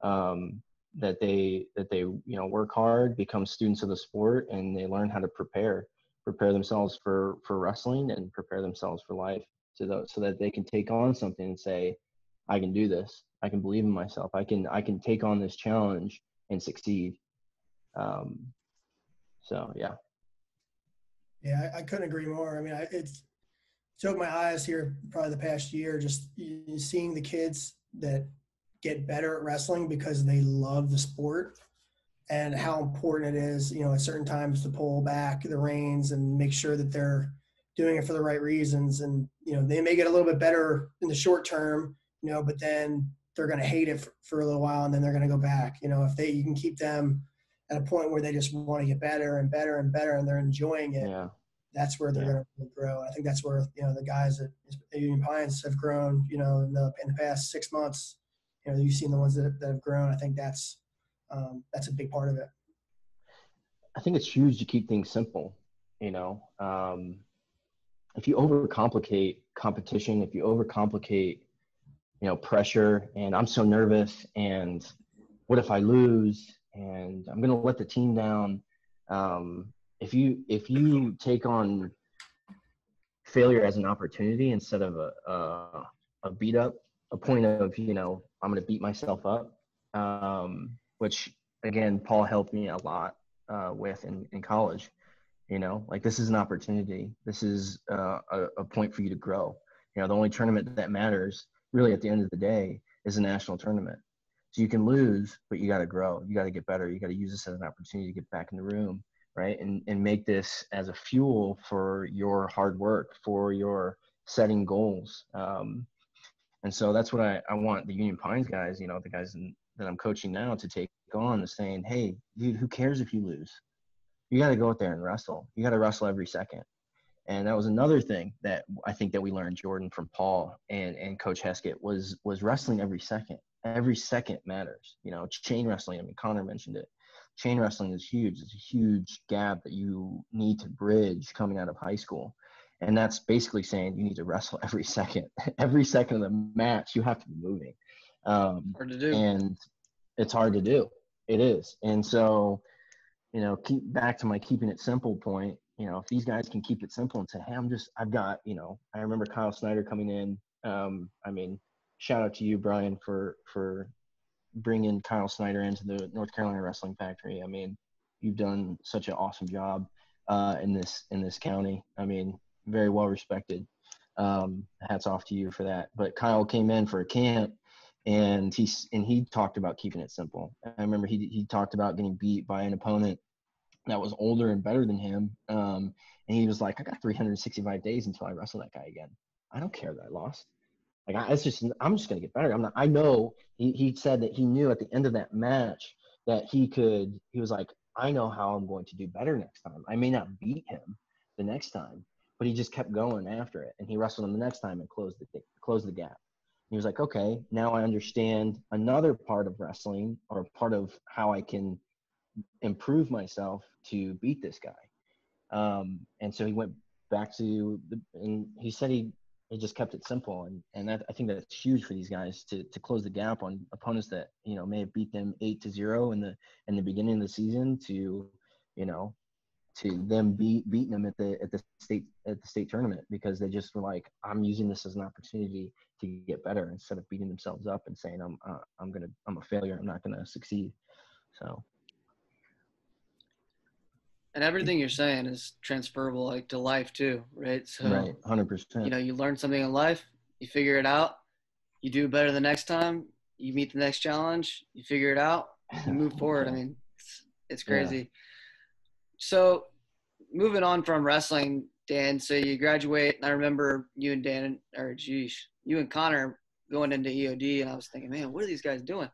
that they you know, work hard, become students of the sport, and they learn how to prepare themselves for wrestling and prepare themselves for life, so that they can take on something and say, I can do this. I can believe in myself. I can take on this challenge and succeed. So yeah. Yeah, I couldn't agree more. I mean, it's opened my eyes here probably the past year, just seeing the kids that get better at wrestling because they love the sport, and how important it is, you know, at certain times to pull back the reins and make sure that they're doing it for the right reasons. And, you know, they may get a little bit better in the short term, you know, but then they're going to hate it for a little while, and then they're going to go back. You know, if you can keep them at a point where they just want to get better and better and better, and they're enjoying it, Yeah. that's where they're going to grow. And I think that's where, you know, the guys at Union Pines have grown, you know, in the past 6 months. You know, you've seen the ones that have grown. I think that's a big part of it. I think it's huge to keep things simple. You know, if you overcomplicate competition, if you overcomplicate, you know, pressure, and I'm so nervous, and what if I lose, and I'm going to let the team down. If you take on failure as an opportunity instead of a beat up, a point of, you know, I'm going to beat myself up, which again, Paul helped me a lot with in college. You know, like, this is an opportunity. This is a point for you to grow. You know, the only tournament that matters really at the end of the day is a national tournament. So you can lose, but you got to grow. You got to get better. You got to use this as an opportunity to get back in the room, right? And make this as a fuel for your hard work, for your setting goals. And so that's what I want the Union Pines guys, you know, the guys that I'm coaching now, to take on, is saying, hey, dude, who cares if you lose? You got to go out there and wrestle. You got to wrestle every second. And that was another thing that I think that we learned, Jordan, from Paul and Coach Heskett, was wrestling every second. Every second matters. You know, chain wrestling, I mean, Connor mentioned it. Chain wrestling is huge. It's a huge gap that you need to bridge coming out of high school. And that's basically saying you need to wrestle every second. Every second of the match, you have to be moving. Hard to do. And it's hard to do. It is. And so, you know, keep back to my keeping it simple point. You know, if these guys can keep it simple and say, hey, I've got, you know, I remember Kyle Snyder coming in. I mean, shout out to you, Brian, for bringing Kyle Snyder into the North Carolina Wrestling Factory. I mean, you've done such an awesome job in this county. I mean, very well respected. Hats off to you for that. But Kyle came in for a camp, and he talked about keeping it simple. I remember he talked about getting beat by an opponent that was older and better than him. And he was like, I got 365 days until I wrestle that guy again. I don't care that I lost. Like, I'm just going to get better. I know he said that he knew at the end of that match that he was like, I know how I'm going to do better next time. I may not beat him the next time, but he just kept going after it. And he wrestled him the next time and closed the gap. He was like, okay, now I understand another part of wrestling, or part of how I can improve myself to beat this guy. And so he went back and he said he just kept it simple. And I think that's huge for these guys to close the gap on opponents that, may have beat them 8-0 in the beginning of the season, to, to them beating them at the state tournament, because they just were like, I'm using this as an opportunity to get better, instead of beating themselves up and saying, I'm a failure, I'm not going to succeed. So. And everything you're saying is transferable, like, to life too, right? So, right, 100%. You learn something in life, you figure it out, you do better the next time, you meet the next challenge, you figure it out, you move forward. Yeah. I mean, it's crazy. Yeah. So, moving on from wrestling, Dan, so you graduate, and I remember you and Connor going into EOD, and I was thinking, man, what are these guys doing?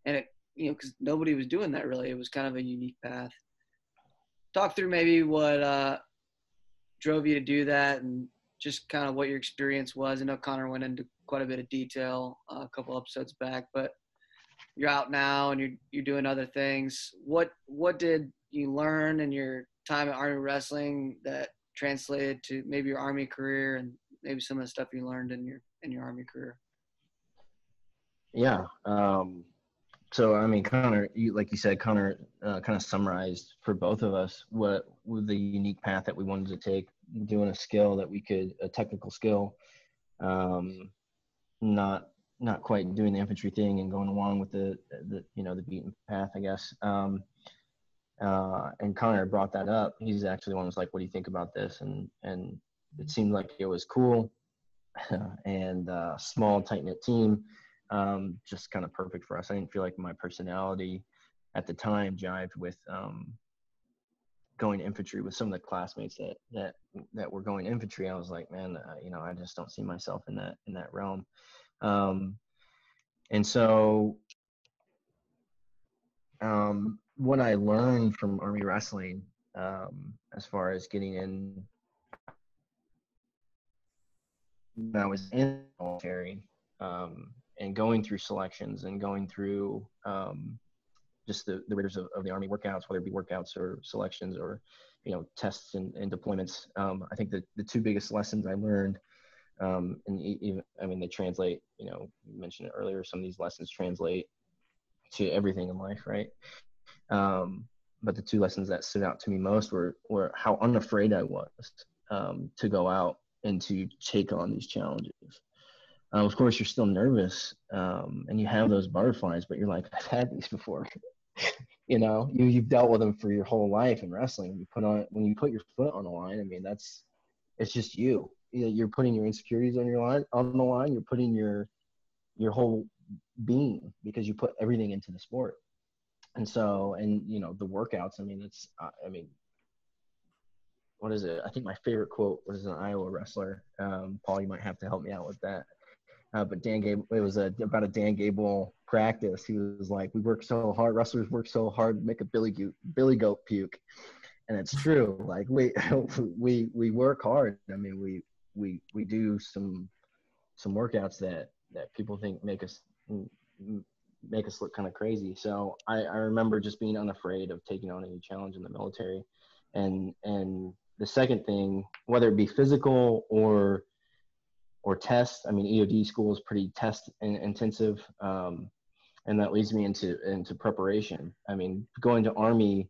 And it, because nobody was doing that really. It was kind of a unique path. Talk through maybe what drove you to do that, and just kind of what your experience was. I know Connor went into quite a bit of detail a couple episodes back, but you're out now and you're doing other things. What did you learn in your time at Army Wrestling that translated to maybe your Army career, and maybe some of the stuff you learned in your Army career? Yeah. So, I mean, Connor, like you said, Connor kind of summarized for both of us what the unique path that we wanted to take, doing a technical skill, not quite doing the infantry thing and going along with the beaten path, I guess. And Connor brought that up. He's actually the one who was like, what do you think about this? And it seemed like it was cool, and small, tight-knit team. Just kind of perfect for us. I didn't feel like my personality at the time jived with going infantry with some of the classmates that were going infantry. I was like, man, I just don't see myself in that realm. And so what I learned from Army Wrestling, as far as getting in, when I was in the military, and going through selections and going through just the rigors of the Army workouts, whether it be workouts or selections or, tests and deployments. I think the two biggest lessons I learned, and even, I mean, they translate, you mentioned it earlier, some of these lessons translate to everything in life, right? But the two lessons that stood out to me most were how unafraid I was to go out and to take on these challenges. Of course, you're still nervous, and you have those butterflies, but you're like, I've had these before. You've dealt with them for your whole life in wrestling. When you put your foot on the line, I mean, it's just you. You're putting your insecurities on the line. You're putting your whole being, because you put everything into the sport. And so, the workouts, what is it? I think my favorite quote was an Iowa wrestler. Paul, you might have to help me out with that. But Dan Gable, it was about a Dan Gable practice. He was like, we work so hard, wrestlers work so hard to make a billy goat puke. And it's true. Like, we work hard. I mean, we do some workouts that people think make us look kind of crazy. So I remember just being unafraid of taking on any challenge in the military. And the second thing, whether it be physical or test, I mean, EOD school is pretty test intensive. And that leads me into preparation. I mean, going to Army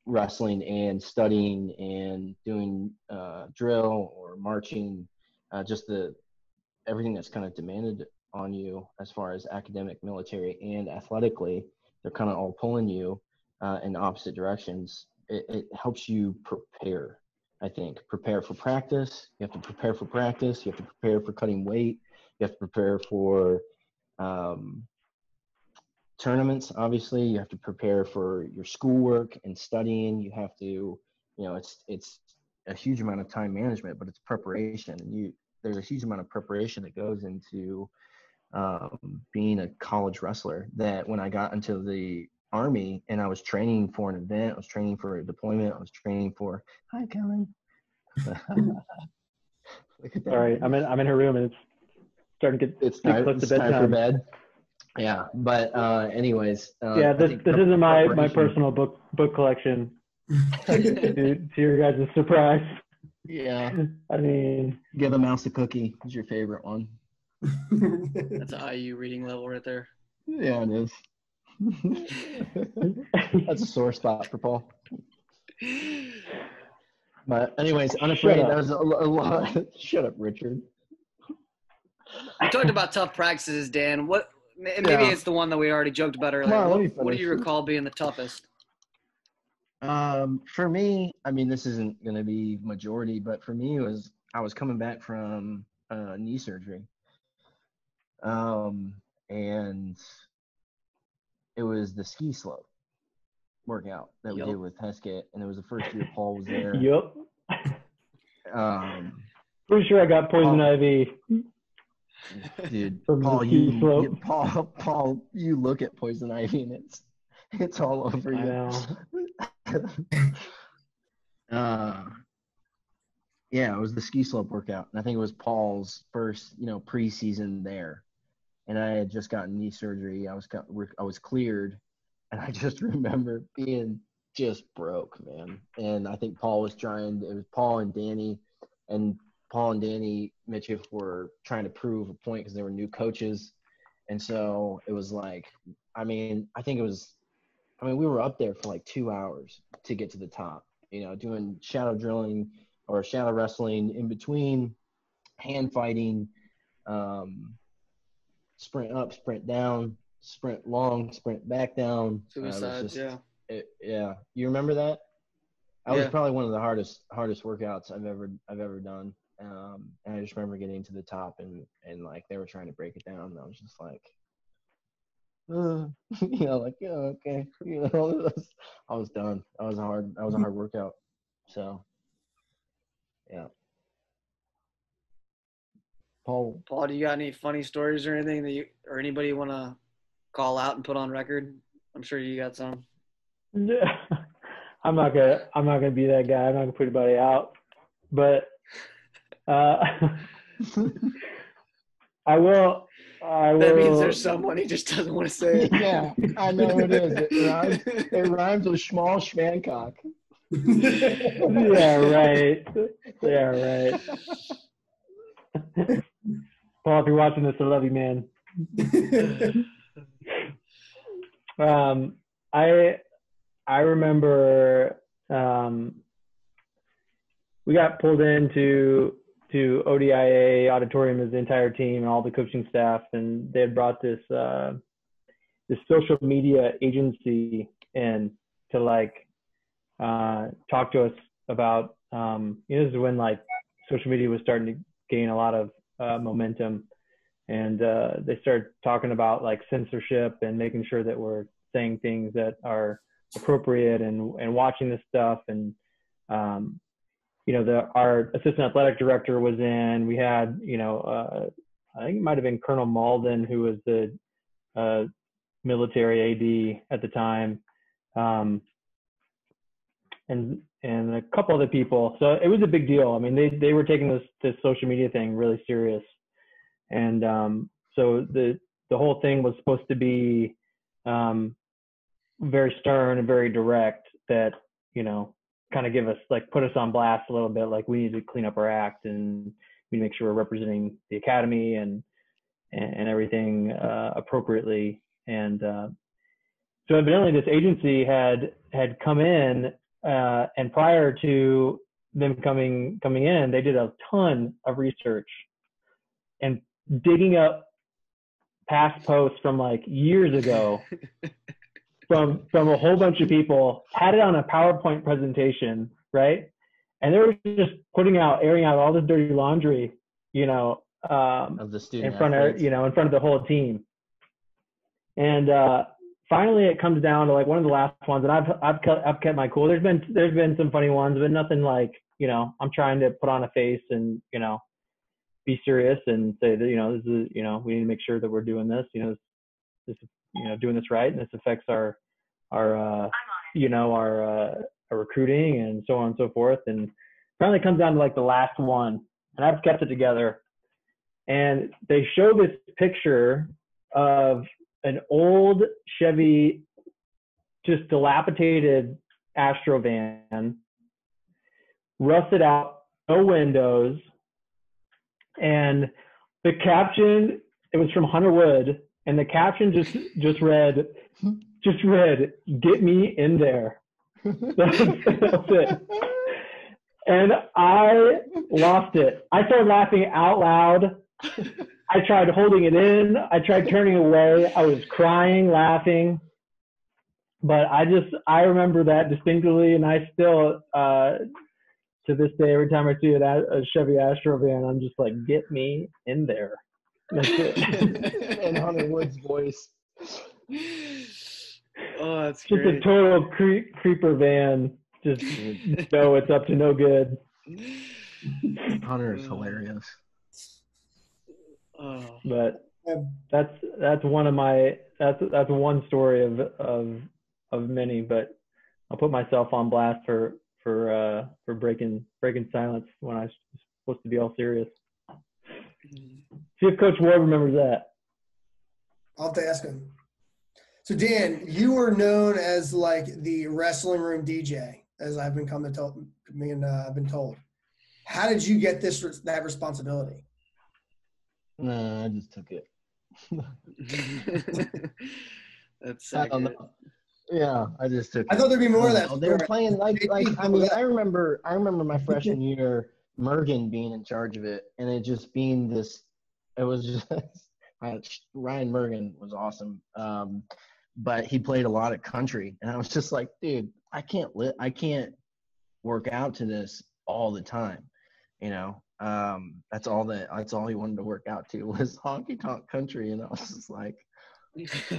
wrestling and studying and doing drill or marching, just everything that's kind of demanded on you as far as academic, military, and athletically, they're kind of all pulling you in opposite directions. It helps you prepare. I think prepare for practice. You have to prepare for practice. You have to prepare for cutting weight. You have to prepare for tournaments. Obviously, you have to prepare for your schoolwork and studying. You have to, you know, it's a huge amount of time management, but it's preparation, and there's a huge amount of preparation that goes into being a college wrestler. That when I got into the Army and I was training for an event, I was training for a deployment, I was training for. Hi, Kellen. Look at that. Sorry, I'm in her room and it's starting to get It's too time, close to it's time bedtime. for bed. Yeah, but anyways. Yeah, this isn't my preparation- personal book collection. to your guys' surprise. Yeah. I mean, Give a mouse a cookie is your favorite one. That's an IU reading level right there. Yeah, it is. That's a sore spot for Paul. But anyways, Unafraid, that was a lot. Shut up, Richard. You talked about tough practices, Dan. Maybe it's the one that we already joked about earlier. on, let me What do finish. you recall being the toughest? For me, I mean, this isn't going to be majority, but for me, I was coming back from knee surgery. And it was the ski slope workout that we did with Heskett, and it was the first year Paul was there. Yep. Pretty sure I got poison ivy. Dude, From Paul, Paul, you look at poison ivy and it's all over you. Yeah, it was the ski slope workout, and I think it was Paul's first, preseason there. And I had just gotten knee surgery. I was cleared, and I just remember being just broke, man. And I think Paul was trying. It was Paul and Danny Mitchell were trying to prove a point because they were new coaches, and so it was like, we were up there for like 2 hours to get to the top. Doing shadow drilling or shadow wrestling in between, hand fighting. Sprint up, sprint down, sprint long, sprint back down. Suicide, yeah. You remember that? That was probably one of the hardest workouts I've ever done. And I just remember getting to the top and like they were trying to break it down, and I was just like, okay. I was done. That was a hard workout. So, yeah. Paul, do you got any funny stories or anything or anybody you want to call out and put on record? I'm sure you got some. Yeah. I'm not gonna be that guy. I'm not gonna put anybody out, but I will. That means there's someone he just doesn't want to say it. Yeah, I know who it is. It rhymes with Schmal Schmancock. Yeah, right. Paul, if you're watching this, I love you, man. I remember we got pulled into ODIA auditorium as the entire team and all the coaching staff, and they had brought this social media agency in to talk to us about this is when like social media was starting to gain a lot of momentum, and they started talking about like censorship and making sure that we're saying things that are appropriate and watching this stuff. And our assistant athletic director was in. We had I think it might have been Colonel Malden, who was the military AD at the time, and a couple other people. So it was a big deal. I mean, they were taking this social media thing really serious. And so the whole thing was supposed to be very stern and very direct, that, kind of give us, like, put us on blast a little bit. Like, we need to clean up our act and we need to make sure we're representing the academy and everything appropriately. And so evidently this agency had come in, and prior to them coming in, they did a ton of research and digging up past posts from like years ago from a whole bunch of people, had it on a PowerPoint presentation, right? And they were just airing out all this dirty laundry, of the student in front of the whole team. And finally it comes down to like one of the last ones, and I've kept my cool. There's been some funny ones, but nothing like, I'm trying to put on a face and, be serious and say that, this is, we need to make sure that we're doing this, this is, doing this right, and this affects our recruiting and so on and so forth. And finally it comes down to like the last one, and I've kept it together. And they show this picture of an old Chevy, just dilapidated Astro van, rusted out, no windows. And the caption, it was from Hunter Wood, and the caption just read, "Get me in there." That's it. And I lost it. I started laughing out loud. I tried holding it in. I tried turning away. I was crying, laughing. But I remember that distinctly, and I still, to this day, every time I see a Chevy Astro van, I'm just like, "Get me in there." That's it. And Hunter Wood's voice. Oh, that's just great. a total creeper van. Just it's up to no good. Hunter is hilarious. Oh. But that's one of my that's one story of many. But I'll put myself on blast for breaking silence when I was supposed to be all serious. See if Coach Ward remembers that. I'll have to ask him. So Dan, you were known as like the wrestling room DJ, as I've been told. How did you get that responsibility? No, I just took it. That's I don't know. Yeah, I just took it. I thought there'd be more of that. They were playing like I mean, I remember my freshman year, Mergen being in charge of it, and it just being this. It was just Ryan Mergen was awesome, but he played a lot of country, and I was just like, dude, I can't work out to this all the time, That's all he wanted to work out to was honky tonk country, and I was just like, it's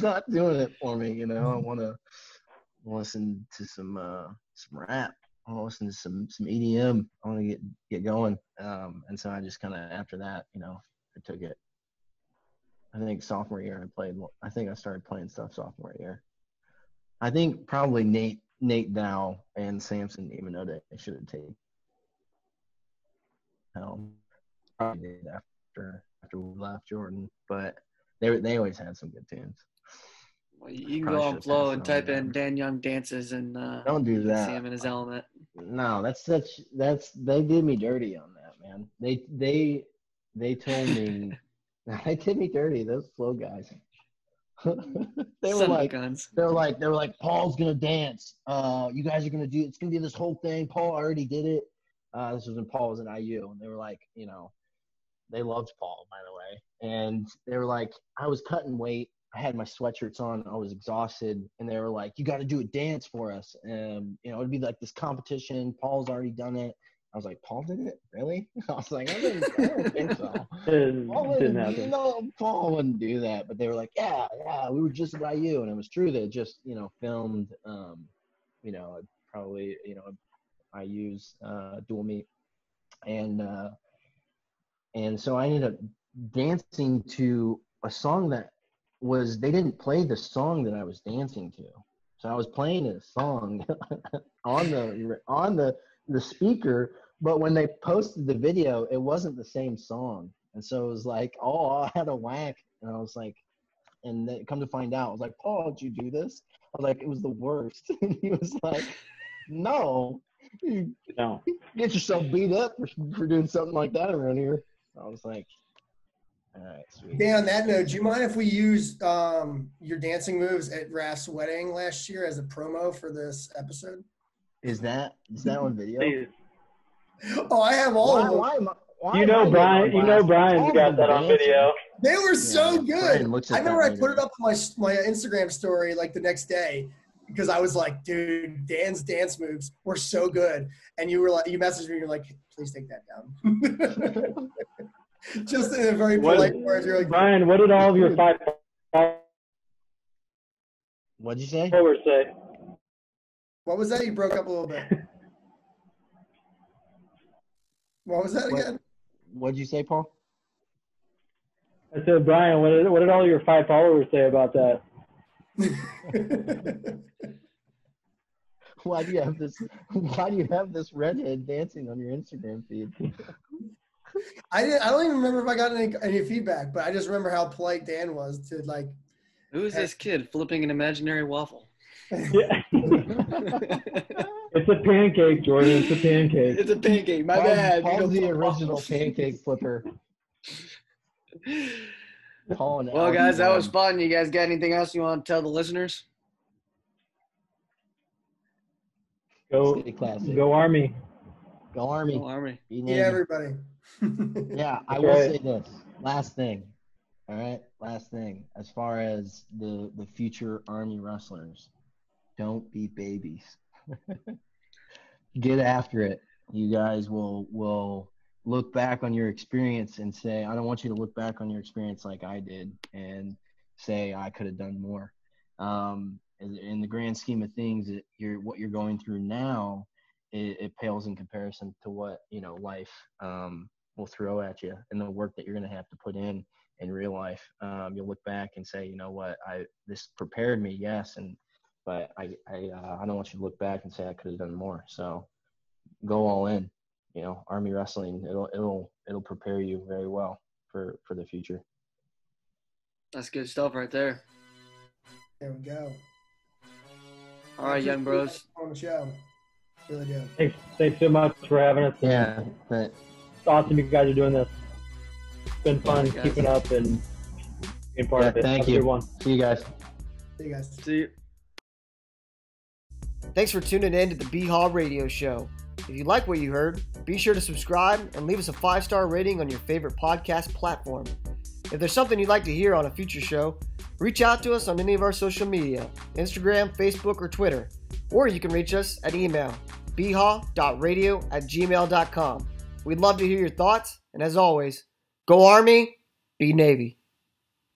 not doing it for me, I want to listen to some rap. I want to listen to some EDM. I want to get going. And so I just kind of, after that, I took it. I think sophomore year I started playing stuff sophomore year. I think probably Nate Dow and Samson even though they should have taken. Probably did after we left Jordan, but they always had some good tunes. Well, you can go on Flow and type in Dan Young dances and don't do that. See him in his element. No, they did me dirty on that, man. They told me they did me dirty. Those Flow guys. They were like, Paul's gonna dance. You guys are it's gonna be this whole thing. Paul already did it. This was when Paul was in IU, and they were like, they loved Paul, by the way, and they were like, I was cutting weight. I had my sweatshirts on. I was exhausted, and they were like, "You got to do a dance for us." And it'd be like this competition. Paul's already done it. I was like, "Paul did it? Really?" I was like, I don't think so. Paul wouldn't do that. But they were like, "Yeah, we were just about you," and it was true. They just filmed, probably I use dual meet, and so I ended up dancing to a song that they didn't play the song that I was dancing to. So I was playing a song on the speaker, but when they posted the video, it wasn't the same song. And so it was like, I had a whack. And I was like, and then come to find out, I was like, Paul, did you do this? I was like, it was the worst. And he was like, no. Get yourself beat up for doing something like that around here. I was like, all right, sweet. Dan, on that note, do you mind if we use your dancing moves at Raf's wedding last year as a promo for this episode? Is that on video? Oh, I have all of them. Brian's got that on video. They were so good. I remember I put it up on my Instagram story like the next day because I was like, dude, Dan's dance moves were so good. And you messaged me, you're like, please take that down. Just in a very polite words, you're like, Brian, what did all of your 5 What'd you say? What were say? What was that? You broke up a little bit. What was that again? What'd you say, Paul? I said, Brian, what did all your 5 followers say about that? Why do you have this redhead dancing on your Instagram feed? I don't even remember if I got any feedback, but I just remember how polite Dan was to like. Who is this kid flipping an imaginary waffle? Yeah. It's a pancake, Jordan. It's a pancake. It's a pancake. My bad. Paul's the original pancake flipper. Paul and Well, guys, that was fun. You guys got anything else you want to tell the listeners? Go Army. Go Army. Go Army. Yeah, everybody. Yeah, I will say this. Last thing. All right? Last thing. As far as the future Army wrestlers, don't be babies. Get after it. You guys will look back on your experience and say, I don't want you to look back on your experience like I did and say I could have done more. In the grand scheme of things, what you're going through now, it pales in comparison to what life will throw at you and the work that you're going to have to put in real life. You'll look back and say, you know what, this prepared me, yes, but I don't want you to look back and say I could have done more. So go all in. Army wrestling, it'll prepare you very well for the future. That's good stuff right there. There we go. All right, young bros. On the show. Really do. Thanks so much for having us. Yeah. It's awesome you guys are doing this. It's been fun keeping up and being part of it. Thank you. Good one. See you guys. See you guys. See you. Thanks for tuning in to the BHAW Radio Show. If you like what you heard, be sure to subscribe and leave us a 5-star rating on your favorite podcast platform. If there's something you'd like to hear on a future show, reach out to us on any of our social media, Instagram, Facebook, or Twitter. Or you can reach us at email, bhaw.radio@gmail.com. We'd love to hear your thoughts, and as always, go Army, be Navy.